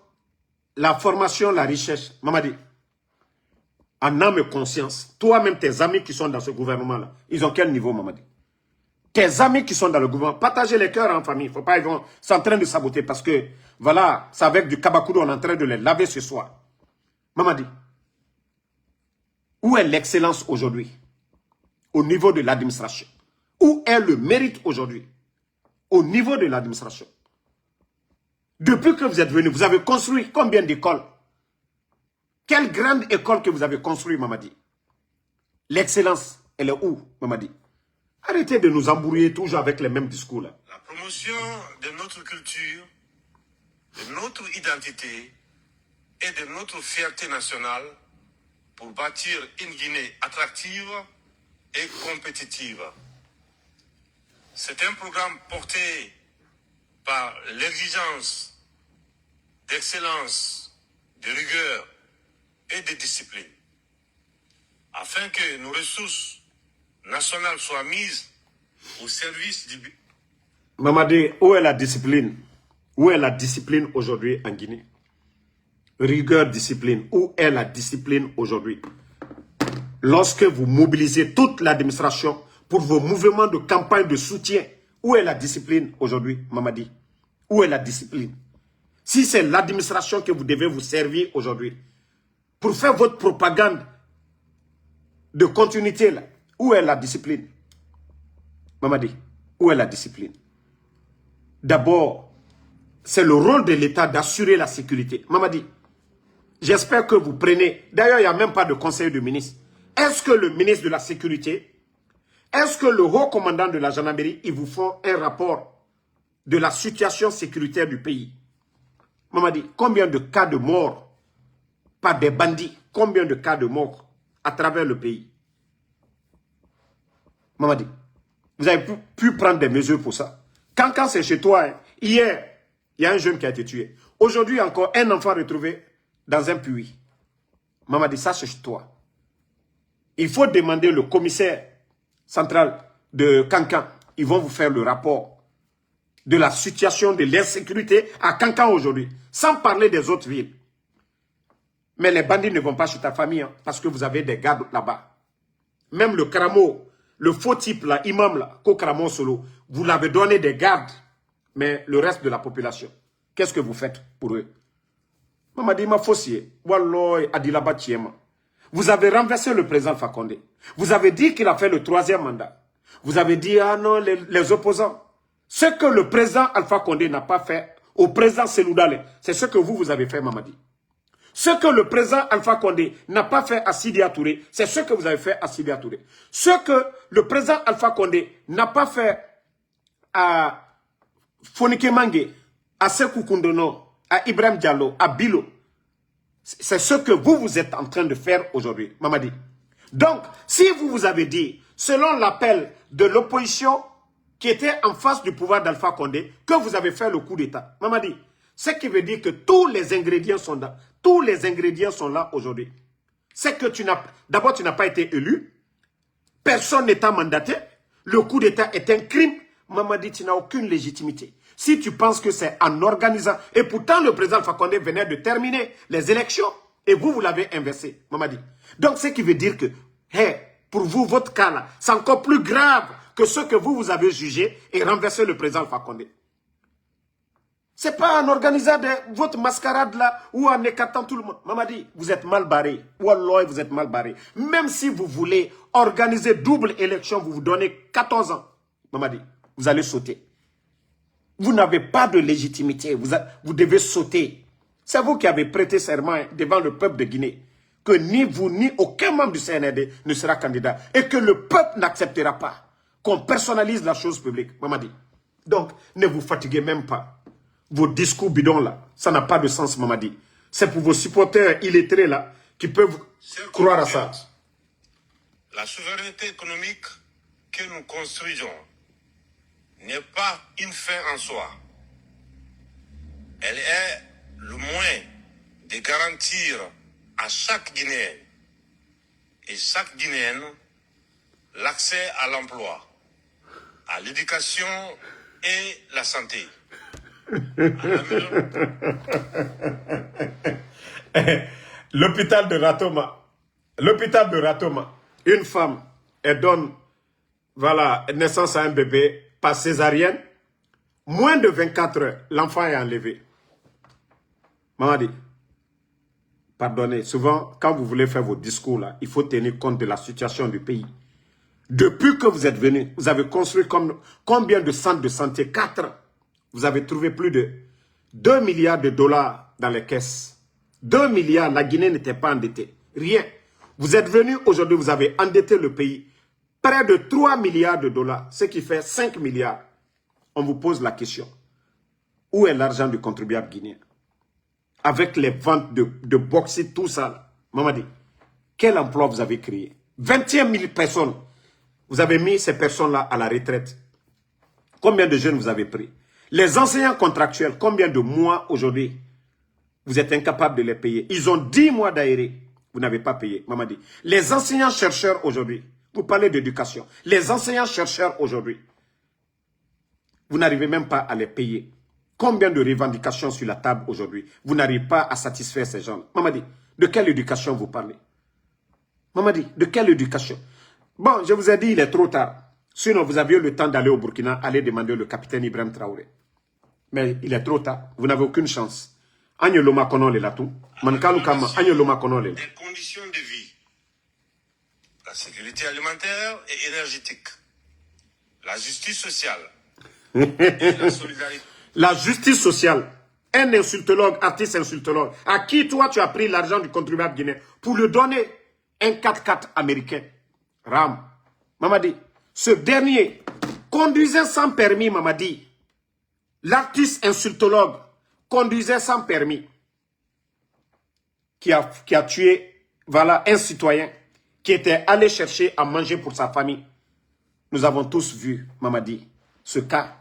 la formation, la recherche. Mamadi, en âme et conscience, toi-même, tes amis qui sont dans ce gouvernement-là, ils ont quel niveau, Mamadi? Tes amis qui sont dans le gouvernement, partagez les cœurs en famille. Il ne faut pas, ils sont en train de saboter parce que, voilà, c'est avec du kabakoudou, on est en train de les laver ce soir. Mamadi, où est l'excellence aujourd'hui au niveau de l'administration? Où est le mérite aujourd'hui au niveau de l'administration? Depuis que vous êtes venu, vous avez construit combien d'écoles? Quelle grande école que vous avez construite, Mamadi? L'excellence, elle est où, Mamadi? Arrêtez de nous embrouiller toujours avec les mêmes discours là. La promotion de notre culture, de notre identité et de notre fierté nationale pour bâtir une Guinée attractive et compétitive. C'est un programme porté par l'exigence d'excellence, de rigueur et de discipline, afin que nos ressources nationales soient mises au service du... Mamadi, où est la discipline? Où est la discipline aujourd'hui en Guinée? Rigueur, discipline. Où est la discipline aujourd'hui? Lorsque vous mobilisez toute l'administration pour vos mouvements de campagne de soutien, où est la discipline aujourd'hui, Mamadi? Où est la discipline? Si c'est l'administration que vous devez vous servir aujourd'hui, pour faire votre propagande de continuité, là, où est la discipline? Mamadi, où est la discipline? D'abord, c'est le rôle de l'État d'assurer la sécurité. Mamadi, J'espère que vous prenez... D'ailleurs, il n'y a même pas de conseil de ministre. Est-ce que le ministre de la Sécurité, est-ce que le haut commandant de la gendarmerie, ils vous font un rapport de la situation sécuritaire du pays? Mamadi, combien de cas de mort par des bandits? Combien de cas de mort à travers le pays? Mamadi, vous avez pu prendre des mesures pour ça. Quand c'est chez toi, hein, hier, il y a un jeune qui a été tué. Aujourd'hui encore, un enfant retrouvé dans un puits. Mamadi, ça c'est chez toi. Il faut demander le commissaire central de Kankan. Ils vont vous faire le rapport de la situation de l'insécurité à Kankan aujourd'hui. Sans parler des autres villes. Mais les bandits ne vont pas chez ta famille hein, parce que vous avez des gardes là-bas. Même le Kramo, le faux type là, imam là, Kramo Solo, vous l'avez donné des gardes. Mais le reste de la population, qu'est-ce que vous faites pour eux? Mamadi ma fossier, walloy adilaba tiema. Vous avez renversé le président Fakonde. Vous avez dit qu'il a fait le 3e mandat. Vous avez dit, ah non, les opposants. Ce que le président Alpha Condé n'a pas fait au président Seloudale, c'est ce que vous avez fait, Mamadi. Ce que le président Alpha Condé n'a pas fait à Sidi Touré, c'est ce que vous avez fait à Sidi Touré. Ce que le président Alpha Condé n'a pas fait à Fonike Mange, à Sekou Koundono, à Ibrahim Diallo, à Bilo, c'est ce que vous êtes en train de faire aujourd'hui, Mamadi. Donc, si vous avez dit, selon l'appel de l'opposition qui était en face du pouvoir d'Alpha Condé, que vous avez fait le coup d'État, Mamadi, ce qui veut dire que tous les ingrédients sont là. Tous les ingrédients sont là aujourd'hui. C'est que d'abord, tu n'as pas été élu. Personne n'est mandaté. Le coup d'État est un crime. Mamadi, tu n'as aucune légitimité. Si tu penses que c'est en organisant... Et pourtant, le président Alpha Condé venait de terminer les élections. Et vous l'avez inversé, Mamadi. Donc, ce qui veut dire que, hey, pour vous, votre cas là, c'est encore plus grave que ce que vous avez jugé et renversé le président Alpha Condé. C'est pas en organisant votre mascarade là ou en écartant tout le monde. Mamadi, vous êtes mal barré. Wallah, vous êtes mal barré. Même si vous voulez organiser double élection, vous vous donnez 14 ans. Mamadi, vous allez sauter. Vous n'avez pas de légitimité. Vous devez sauter. C'est vous qui avez prêté serment devant le peuple de Guinée que ni vous ni aucun membre du CNRD ne sera candidat et que le peuple n'acceptera pas qu'on personnalise la chose publique. Mamadi. Donc, ne vous fatiguez même pas. Vos discours bidons là, ça n'a pas de sens, Mamadi. C'est pour vos supporters illettrés là qui peuvent croire à ça. La souveraineté économique que nous construisons n'est pas une fin en soi. Elle est le moyen de garantir à chaque Guinéen et chaque Guinéenne l'accès à l'emploi, à l'éducation et la santé. L'hôpital de Ratoma. L'hôpital de Ratoma. Une femme, elle donne voilà, naissance à un bébé par césarienne. Moins de 24 heures, l'enfant est enlevé. Mamadi, pardonnez, souvent, quand vous voulez faire vos discours, là, il faut tenir compte de la situation du pays. Depuis que vous êtes venu, vous avez construit combien de centres de santé? 4. Vous avez trouvé plus de 2 milliards de dollars dans les caisses. 2 milliards, la Guinée n'était pas endettée. Rien. Vous êtes venu aujourd'hui, vous avez endetté le pays. Près de 3 milliards de dollars, ce qui fait 5 milliards. On vous pose la question. Où est l'argent du contribuable guinéen? Avec les ventes de bauxite, tout ça. Mamadi, quel emploi vous avez créé? 21 000 personnes. Vous avez mis ces personnes-là à la retraite. Combien de jeunes vous avez pris? Les enseignants contractuels, combien de mois aujourd'hui vous êtes incapable de les payer? Ils ont 10 mois d'aéré. Vous n'avez pas payé, Mamadi. Les enseignants-chercheurs aujourd'hui, vous parlez d'éducation. Les enseignants-chercheurs aujourd'hui, vous n'arrivez même pas à les payer. Combien de revendications sur la table aujourd'hui? Vous n'arrivez pas à satisfaire ces gens. Mamadi, de quelle éducation vous parlez? Mamadi, de quelle éducation? Bon, je vous ai dit, il est trop tard. Sinon, vous aviez le temps d'aller au Burkina, aller demander le capitaine Ibrahim Traoré. Mais il est trop tard. Vous n'avez aucune chance. Des conditions de vie, la sécurité alimentaire et énergétique, la justice sociale et la solidarité. La justice sociale, un insultologue, artiste insultologue, à qui toi tu as pris l'argent du contribuable guinéen pour lui donner un 4x4 américain. Ram. Mamadi, ce dernier conduisait sans permis, Mamadi. L'artiste insultologue conduisait sans permis. Qui a tué, voilà, un citoyen qui était allé chercher à manger pour sa famille. Nous avons tous vu, Mamadi, ce cas.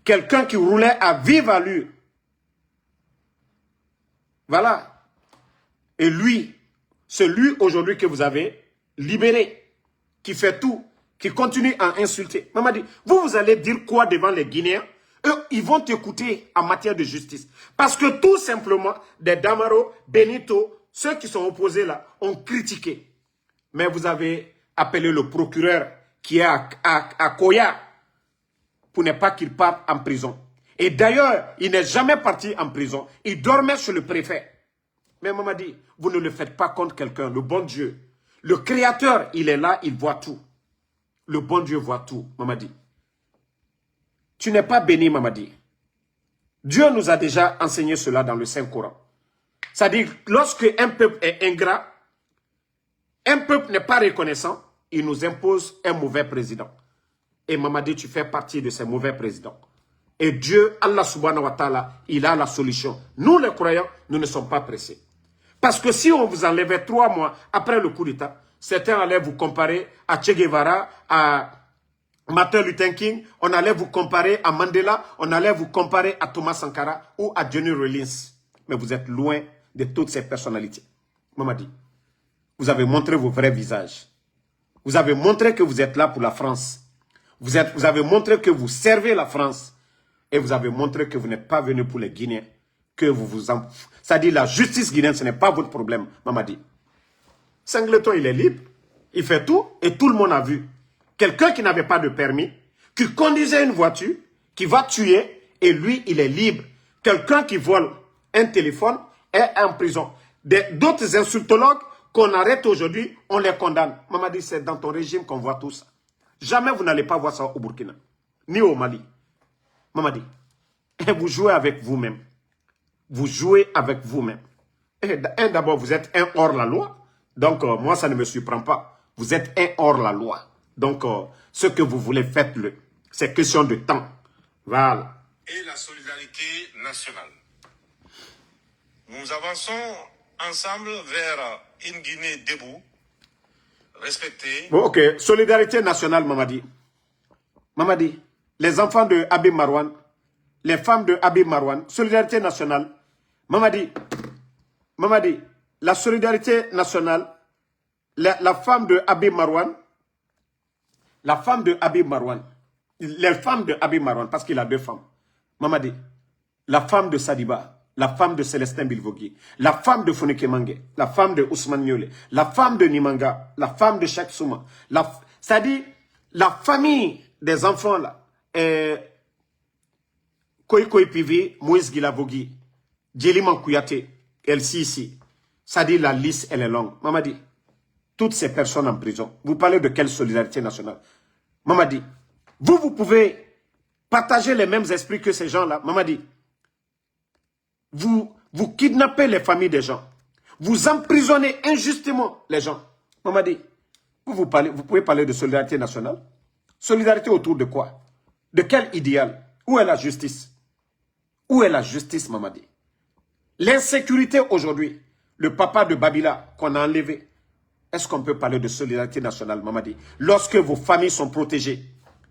Quelqu'un qui roulait à vive allure. Voilà. Et lui, c'est lui aujourd'hui que vous avez libéré, qui fait tout, qui continue à insulter. Mamadi, vous allez dire quoi devant les Guinéens? Eux, ils vont t'écouter en matière de justice. Parce que tout simplement, des Damaro, Benito, ceux qui sont opposés là, ont critiqué. Mais vous avez appelé le procureur qui est à Koya pour ne pas qu'il parte en prison. Et d'ailleurs, il n'est jamais parti en prison. Il dormait chez le préfet. Mais Mamadi, vous ne le faites pas contre quelqu'un, le bon Dieu. Le Créateur, il est là, il voit tout. Le bon Dieu voit tout, Mamadi. Tu n'es pas béni, Mamadi. Dieu nous a déjà enseigné cela dans le Saint-Coran. C'est-à-dire, lorsque un peuple est ingrat, un peuple n'est pas reconnaissant, il nous impose un mauvais président. Et Mamadi, tu fais partie de ces mauvais présidents. Et Dieu, Allah subhanahu wa ta'ala, il a la solution. Nous, les croyants, nous ne sommes pas pressés. Parce que si on vous enlevait 3 mois après le coup d'État, certains allaient vous comparer à Che Guevara, à Martin Luther King, on allait vous comparer à Mandela, on allait vous comparer à Thomas Sankara ou à Johnny Rollins. Mais vous êtes loin de toutes ces personnalités. Mamadi, vous avez montré vos vrais visages. Vous avez montré que vous êtes là pour la France. Vous avez montré que vous servez la France. Et vous avez montré que vous n'êtes pas venu pour les Guinéens. Que vous vous en... C'est-à-dire la justice guinéenne, ce n'est pas votre problème, Mamadi. Singleton, il est libre. Il fait tout et tout le monde a vu. Quelqu'un qui n'avait pas de permis, qui conduisait une voiture, qui va tuer, et lui, il est libre. Quelqu'un qui vole un téléphone est en prison. D'autres insultologues qu'on arrête aujourd'hui, on les condamne. Mamadi, c'est dans ton régime qu'on voit tout ça. Jamais vous n'allez pas voir ça au Burkina, ni au Mali. Mamadi, vous jouez avec vous-même. Vous jouez avec vous-même. D'abord, vous êtes un hors-la-loi. Donc, moi, ça ne me surprend pas. Vous êtes un hors-la-loi. Donc, ce que vous voulez, faites-le. C'est question de temps. Voilà. Et la solidarité nationale. Nous avançons ensemble vers une Guinée debout, respectée. Bon, ok. Solidarité nationale, Mamadi. Mamadi, les enfants de Habib Marwan, les femmes de Habib Marwan, solidarité nationale. Mamadi, la solidarité nationale, la femme de Habib Marwan, les femmes de Habib Marwan, parce qu'il a 2 femmes. Mamadi, la femme de Sadiba, la femme de Célestin Bilvogui, la femme de Foneke Mange, la femme de Ousmane Niolé, la femme de Nimanga, la femme de Cheikh Souma. C'est-à-dire, la famille des enfants là, Koy Pivi, Moïse Guilavogui, Djeliman Kouyate, LCC. C'est-à-dire, la liste, elle est longue. Mamadi, toutes ces personnes en prison, vous parlez de quelle solidarité nationale? Mamadi, vous pouvez partager les mêmes esprits que ces gens-là. Mamadi, vous kidnappez les familles des gens. Vous emprisonnez injustement les gens. Mamadi, vous pouvez parler de solidarité nationale? Solidarité autour de quoi? De quel idéal? Où est la justice? Où est la justice, Mamadi? L'insécurité aujourd'hui, le papa de Babila qu'on a enlevé, est-ce qu'on peut parler de solidarité nationale, Mamadi? Lorsque vos familles sont protégées,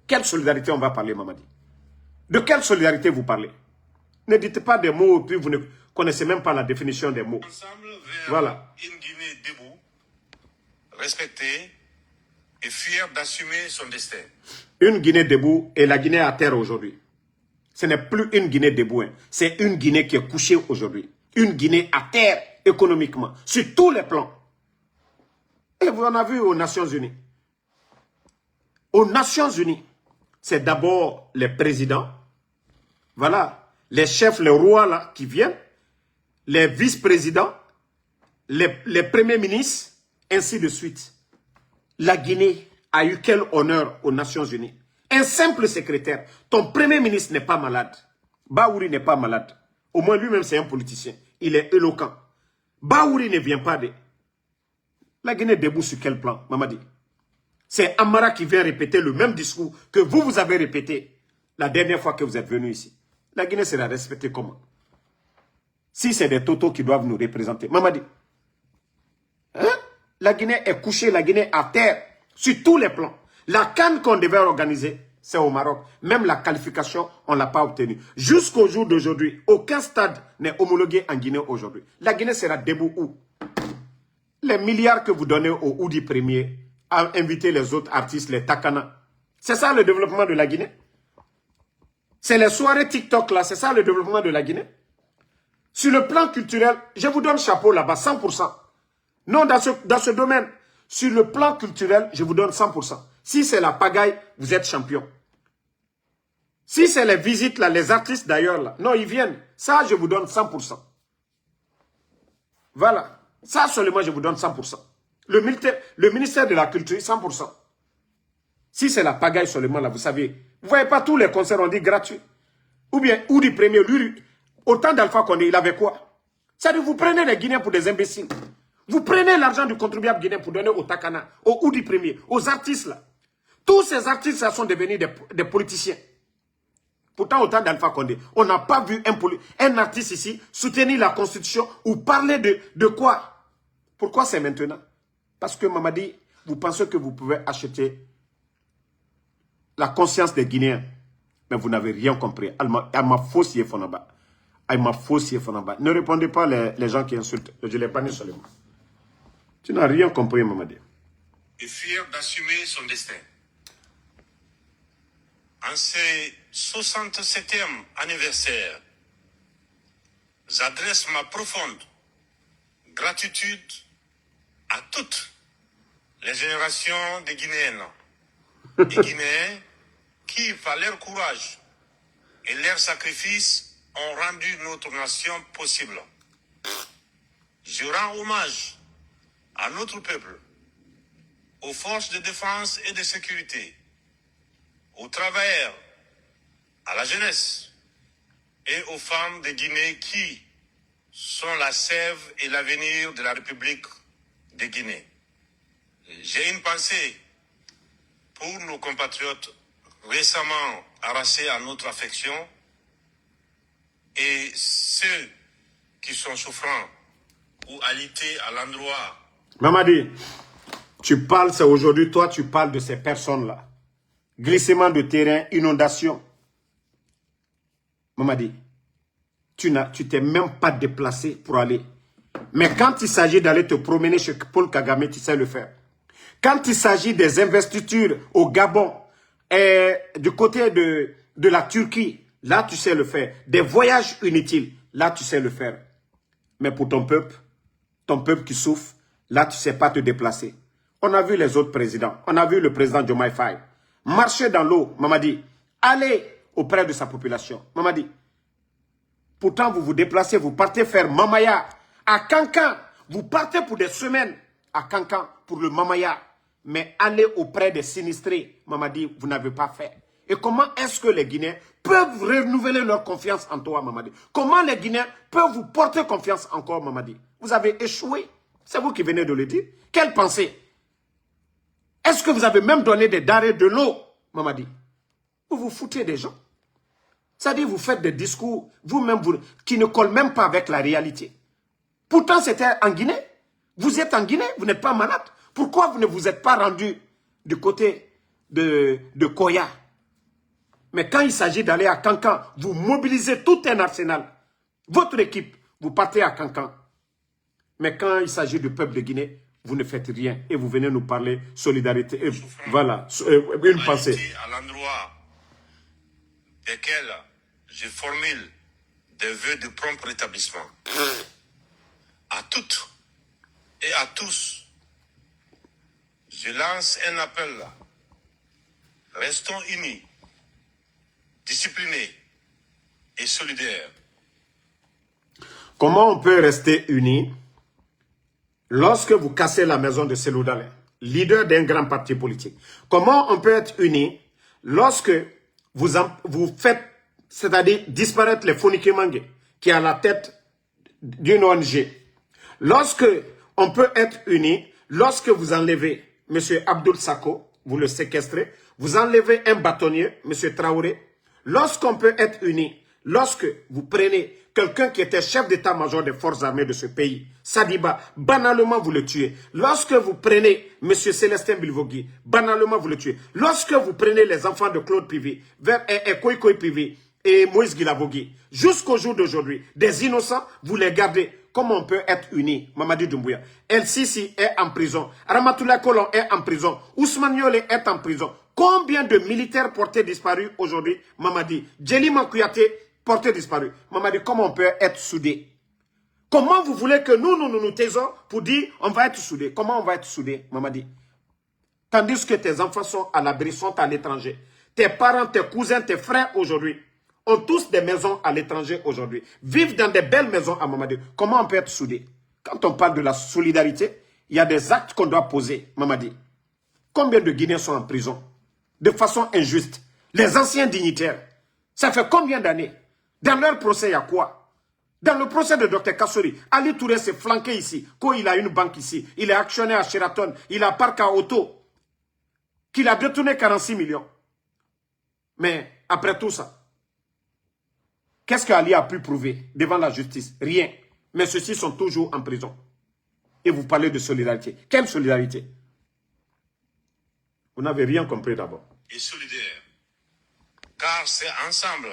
quelle solidarité on va parler, Mamadi? De quelle solidarité vous parlez? Ne dites pas des mots, puis vous ne connaissez même pas la définition des mots. Ensemble vers Voilà. une Guinée debout, respectée et fière d'assumer son destin. Une Guinée debout et la Guinée à terre aujourd'hui. Ce n'est plus une Guinée debout, hein. C'est une Guinée qui est couchée aujourd'hui. Une Guinée à terre économiquement, sur tous les plans. Et vous en avez vu aux Nations Unies. Aux Nations Unies, c'est d'abord les présidents, voilà, les chefs, les rois là qui viennent, les vice-présidents, les premiers ministres, ainsi de suite. La Guinée a eu quel honneur aux Nations Unies? Un simple secrétaire. Ton premier ministre n'est pas malade. Baouri n'est pas malade. Au moins, lui-même, c'est un politicien. Il est éloquent. Baouri ne vient pas de... La Guinée est debout sur quel plan, Mamadi? C'est Amara qui vient répéter le même discours que vous avez répété la dernière fois que vous êtes venu ici. La Guinée sera respectée comment? Si c'est des totos qui doivent nous représenter. Mamadi, hein? La Guinée est couchée, la Guinée à terre, sur tous les plans. La CAN qu'on devait organiser, c'est au Maroc. Même la qualification, on ne l'a pas obtenue. Jusqu'au jour d'aujourd'hui, aucun stade n'est homologué en Guinée aujourd'hui. La Guinée sera debout où? Les milliards que vous donnez au Oudi Premier à inviter les autres artistes, les Takana. C'est ça le développement de la Guinée? C'est les soirées TikTok là, c'est ça le développement de la Guinée? Sur le plan culturel, je vous donne chapeau là-bas, 100%. Non, dans ce domaine, sur le plan culturel, je vous donne 100%. Si c'est la pagaille, vous êtes champion. Si c'est les visites là, les artistes d'ailleurs là, non, ils viennent. Ça, je vous donne 100%. Voilà. Ça seulement, je vous donne 100%. Le ministère de la Culture, 100%. Si c'est la pagaille seulement là, vous savez, vous ne voyez pas tous les concerts, on dit gratuits. Ou bien, ou du premier, lui, au temps d'Alpha Condé, il avait quoi? C'est-à-dire, vous prenez les Guinéens pour des imbéciles. Vous prenez l'argent du contribuable guinéen pour donner au Takana, au Oudi Premier, aux artistes là. Tous ces artistes là sont devenus des politiciens. Pourtant, au temps d'Alpha Condé, on n'a pas vu un artiste ici soutenir la Constitution ou parler de quoi? Pourquoi c'est maintenant? Parce que Mamadi, vous pensez que vous pouvez acheter la conscience des Guinéens. Mais vous n'avez rien compris. Elle m'a faussé Fonaba. Elle m'a faussé Fonaba. Ne répondez pas les gens qui insultent. Je l'ai banni seulement. Tu n'as rien compris, Mamadi. Est fier d'assumer son destin. En ce 67e anniversaire, j'adresse ma profonde gratitude à toutes les générations de Guinéennes et Guinéens qui, par leur courage et leur sacrifice, ont rendu notre nation possible. Je rends hommage à notre peuple, aux forces de défense et de sécurité, aux travailleurs, à la jeunesse et aux femmes de Guinée qui sont la sève et l'avenir de la République de Guinée. J'ai une pensée pour nos compatriotes récemment arrachés à notre affection et ceux qui sont souffrants ou alités à l'endroit. Mamadi, tu parles, c'est aujourd'hui, toi tu parles de ces personnes-là. Glissement de terrain, inondation. Mamadi, tu t'es même pas déplacé pour aller. Mais quand il s'agit d'aller te promener chez Paul Kagame, tu sais le faire. Quand il s'agit des investitures au Gabon, et du côté de la Turquie, là tu sais le faire. Des voyages inutiles, là tu sais le faire. Mais pour ton peuple qui souffre, là tu ne sais pas te déplacer. On a vu les autres présidents. On a vu le président Diomaye Faye marcher dans l'eau, Mamadi, aller auprès de sa population. Mamadi, pourtant vous vous déplacez, vous partez faire Mamaya à Kankan. Vous partez pour des semaines à Kankan pour le Mamaya. Mais aller auprès des sinistrés, Mamadi, vous n'avez pas fait. Et comment est-ce que les Guinéens peuvent renouveler leur confiance en toi, Mamadi? Comment les Guinéens peuvent vous porter confiance encore, Mamadi? Vous avez échoué. C'est vous qui venez de le dire. Quelle pensée? Est-ce que vous avez même donné des denrées, de l'eau, Mamadi? Vous vous foutez des gens. C'est-à-dire vous faites des discours, vous-même, qui ne collent même pas avec la réalité. Pourtant, c'était en Guinée. Vous êtes en Guinée, vous n'êtes pas malade. Pourquoi vous ne vous êtes pas rendu du côté de Koya? Mais quand il s'agit d'aller à Kankan, vous mobilisez tout un arsenal. Votre équipe, vous partez à Kankan. Mais quand il s'agit du peuple de Guinée, vous ne faites rien. Et vous venez nous parler solidarité. Et voilà, une pensée. À l'endroit desquels je formule des vœux de prompt rétablissement. À toutes et à tous, je lance un appel. Restons unis, disciplinés et solidaires. Comment on peut rester unis lorsque vous cassez la maison de Cellou Dalein, leader d'un grand parti politique? Comment on peut être unis lorsque vous faites, c'est-à-dire disparaître les Fonike Mange, qui est à la tête d'une ONG. Lorsque on peut être unis, lorsque vous enlevez M. Abdoul Sako, vous le séquestrez, vous enlevez un bâtonnier, M. Traoré, lorsqu'on peut être unis, lorsque vous prenez quelqu'un qui était chef d'état-major des forces armées de ce pays, Sadiba, banalement vous le tuez. Lorsque vous prenez M. Célestin Bilvogui, banalement vous le tuez. Lorsque vous prenez les enfants de Claude Pivi, Koikoy Pivi et Moïse Guilavogui, jusqu'au jour d'aujourd'hui, des innocents, vous les gardez. Comment on peut être unis? Mamadi Doumbouya. El Sisi est en prison. Ramatoulaye Kolon est en prison. Ousmane Yole est en prison. Combien de militaires portés disparus aujourd'hui, Mamadi? Djeli Kouyaté porté disparu. Mamadi, comment on peut être soudés? Comment vous voulez que nous taisons pour dire on va être soudés? Comment on va être soudés, Mamadi? Tandis que tes enfants sont à l'abri, sont à l'étranger. Tes parents, tes cousins, tes frères aujourd'hui ont tous des maisons à l'étranger aujourd'hui. Vivent dans des belles maisons à Mamadi. Comment on peut être soudés? Quand on parle de la solidarité, il y a des actes qu'on doit poser, Mamadi. Combien de Guinéens sont en prison? De façon injuste. Les anciens dignitaires. Ça fait combien d'années? Dans leur procès, il y a quoi? Dans le procès de Dr Kassori, Ali Touré s'est flanqué ici. Il a une banque ici. Il est actionnaire à Sheraton. Il a un parc à auto. Qu'il a détourné 46 millions. Mais après tout ça, qu'est-ce qu'Ali a pu prouver devant la justice? Rien. Mais ceux-ci sont toujours en prison. Et vous parlez de solidarité. Quelle solidarité? Vous n'avez rien compris d'abord. Et solidaire. Car c'est ensemble,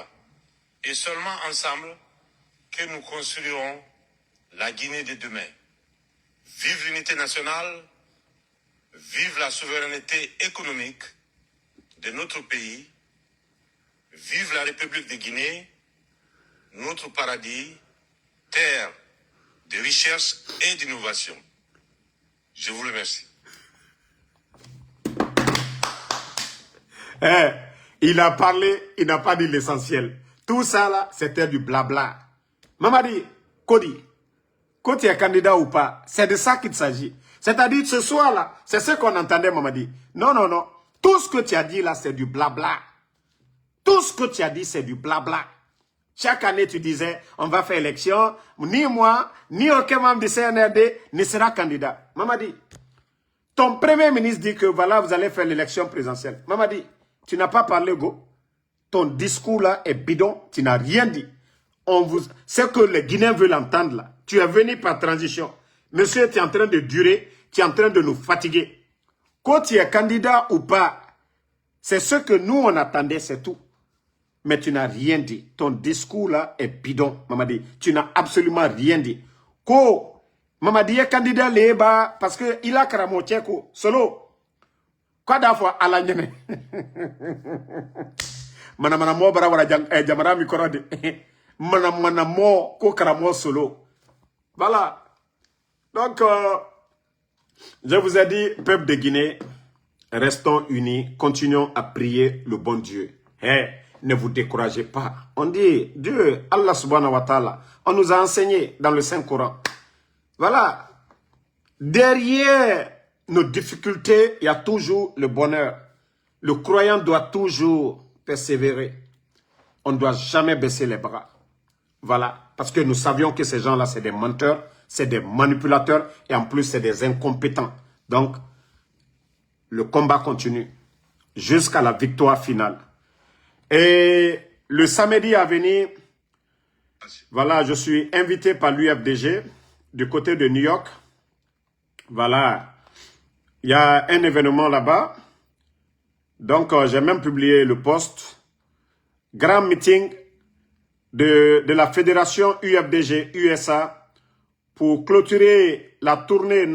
et seulement ensemble, que nous construirons la Guinée de demain. Vive l'unité nationale, vive la souveraineté économique de notre pays, vive la République de Guinée, notre paradis, terre de richesse et d'innovation. Je vous remercie. Il a parlé, il n'a pas dit l'essentiel. Tout ça là, c'était du blabla. Mamadi, Kodi, quand tu es candidat ou pas, c'est de ça qu'il s'agit. C'est-à-dire, ce soir-là, c'est ce qu'on entendait, Mamadi. Non, non, non. Tout ce que tu as dit là, c'est du blabla. Tout ce que tu as dit, c'est du blabla. Chaque année, tu disais, on va faire élection. Ni moi, ni aucun membre du CNRD ne sera candidat. Mamadi, ton premier ministre dit que voilà, vous allez faire l'élection présidentielle. Mamadi, tu n'as pas parlé, go. Ton discours là est bidon, tu n'as rien dit. C'est que les Guinéens veulent entendre là. Tu es venu par transition. Monsieur, tu es en train de durer, tu es en train de nous fatiguer. Quand tu es candidat ou pas, c'est ce que nous on attendait, c'est tout. Mais tu n'as rien dit. Ton discours là est bidon, Mamadi. Tu n'as absolument rien dit. Ko, Mamadi est candidat léba parce que il a Karamotcheko, solo. Quoi d'affaire à la nyene? Manamamo barawara jamara mikorade. Manamamo ko Karamo solo. Voilà. Donc, je vous ai dit, peuple de Guinée, restons unis, continuons à prier le bon Dieu. Ne vous découragez pas. On dit, Dieu, Allah subhanahu wa ta'ala, on nous a enseigné dans le Saint-Coran. Voilà. Derrière nos difficultés, il y a toujours le bonheur. Le croyant doit toujours persévérer. On ne doit jamais baisser les bras. Voilà. Parce que nous savions que ces gens-là, c'est des menteurs, c'est des manipulateurs et en plus, c'est des incompétents. Donc, le combat continue jusqu'à la victoire finale. Et le samedi à venir, voilà, je suis invité par l'UFDG du côté de New York. Voilà, il y a un événement là-bas. Donc, j'ai même publié le post. Grand meeting de la fédération UFDG USA pour clôturer la tournée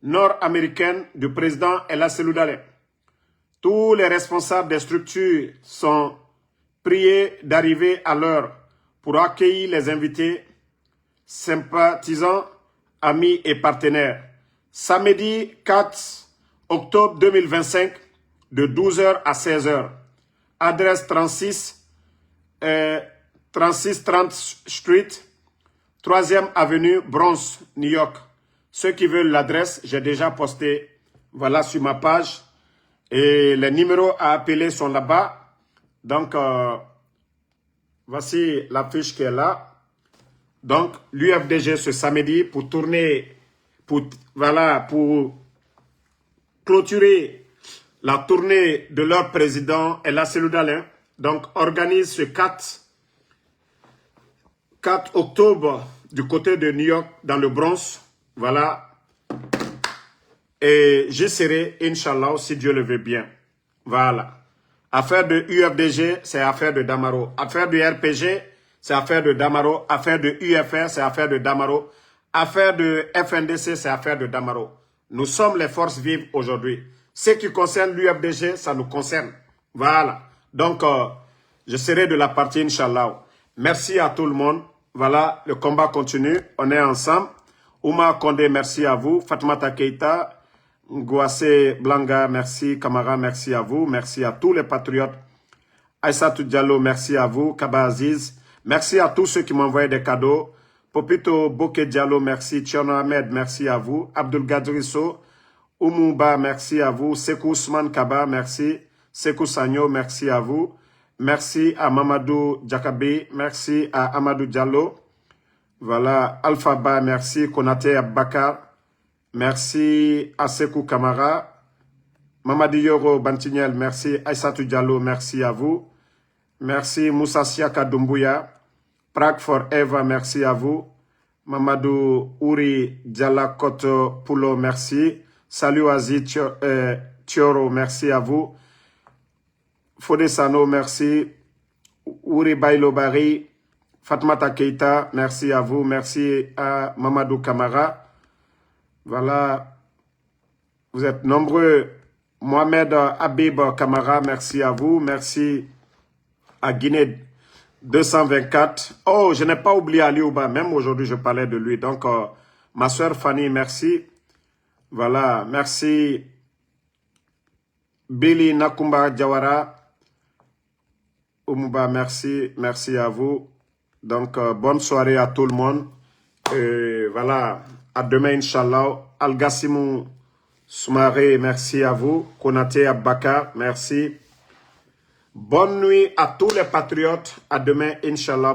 nord-américaine du président El Hasselou Dale. Tous les responsables des structures sont priés d'arriver à l'heure pour accueillir les invités, sympathisants, amis et partenaires. Samedi 4 octobre 2025, de 12h à 16h. Adresse 3630 Street, 3e avenue, Bronx, New York. Ceux qui veulent l'adresse, j'ai déjà posté, voilà, sur ma page. Et les numéros à appeler sont là-bas. Donc, voici la fiche qui est là. Donc, l'UFDG ce samedi pour tourner, pour clôturer la tournée de leur président El Seloudalin. Donc, organise ce 4 octobre du côté de New York, dans le Bronx. Voilà. Et j'y serai, Inch'Allah, si Dieu le veut bien. Voilà. Affaire de UFDG, c'est affaire de Damaro. Affaire du RPG, c'est affaire de Damaro. Affaire de UFR, c'est affaire de Damaro. Affaire de FNDC, c'est affaire de Damaro. Nous sommes les forces vives aujourd'hui. Ce qui concerne l'UFDG, ça nous concerne. Voilà. Donc, je serai de la partie, Inch'Allah. Merci à tout le monde. Voilà, le combat continue. On est ensemble. Ouma Kondé, merci à vous. Fatoumata Keita, Ngouassé Blanga, merci. Kamara, merci à vous. Merci à tous les patriotes. Aïssatou Diallo, merci à vous. Kaba Aziz, merci à tous ceux qui m'ont envoyé des cadeaux. Popito Bokeh Diallo, merci. Tcherno Ahmed, merci à vous. Abdul Gadrisso, Oumouba, merci à vous. Sekou Ousmane Kaba, merci. Sekou Sagno, merci à vous. Merci à Mamadou Djakabi, merci à Amadou Diallo. Voilà, Alpha Ba, merci. Konate Abakar, merci à Sekou Kamara. Mamadi Yoro Bantignel, merci. Aïssatou Diallo, merci à vous. Merci Moussa Siaka Doumbouya. Prague Forever, merci à vous. Mamadou Ouri Dialakoto Poulo, merci. Salut Azi Thioro, merci à vous. Fodé Sano, merci. Ouri Bailo Bari. Fatmata Keita, merci à vous. Merci à Mamadou Kamara. Voilà. Vous êtes nombreux. Mohamed Habib Kamara, merci à vous. Merci à Guinée 224. Oh, je n'ai pas oublié Ali Ouba. Même aujourd'hui, je parlais de lui. Donc, ma soeur Fanny, merci. Voilà. Merci. Billy Nakumba Diawara. Oumouba, merci. Merci à vous. Donc, bonne soirée à tout le monde. Et voilà. À demain, Inch'Allah. Al-Gassimou Soumaré, merci à vous. Konate Abakar, merci. Bonne nuit à tous les patriotes. À demain, Inch'Allah.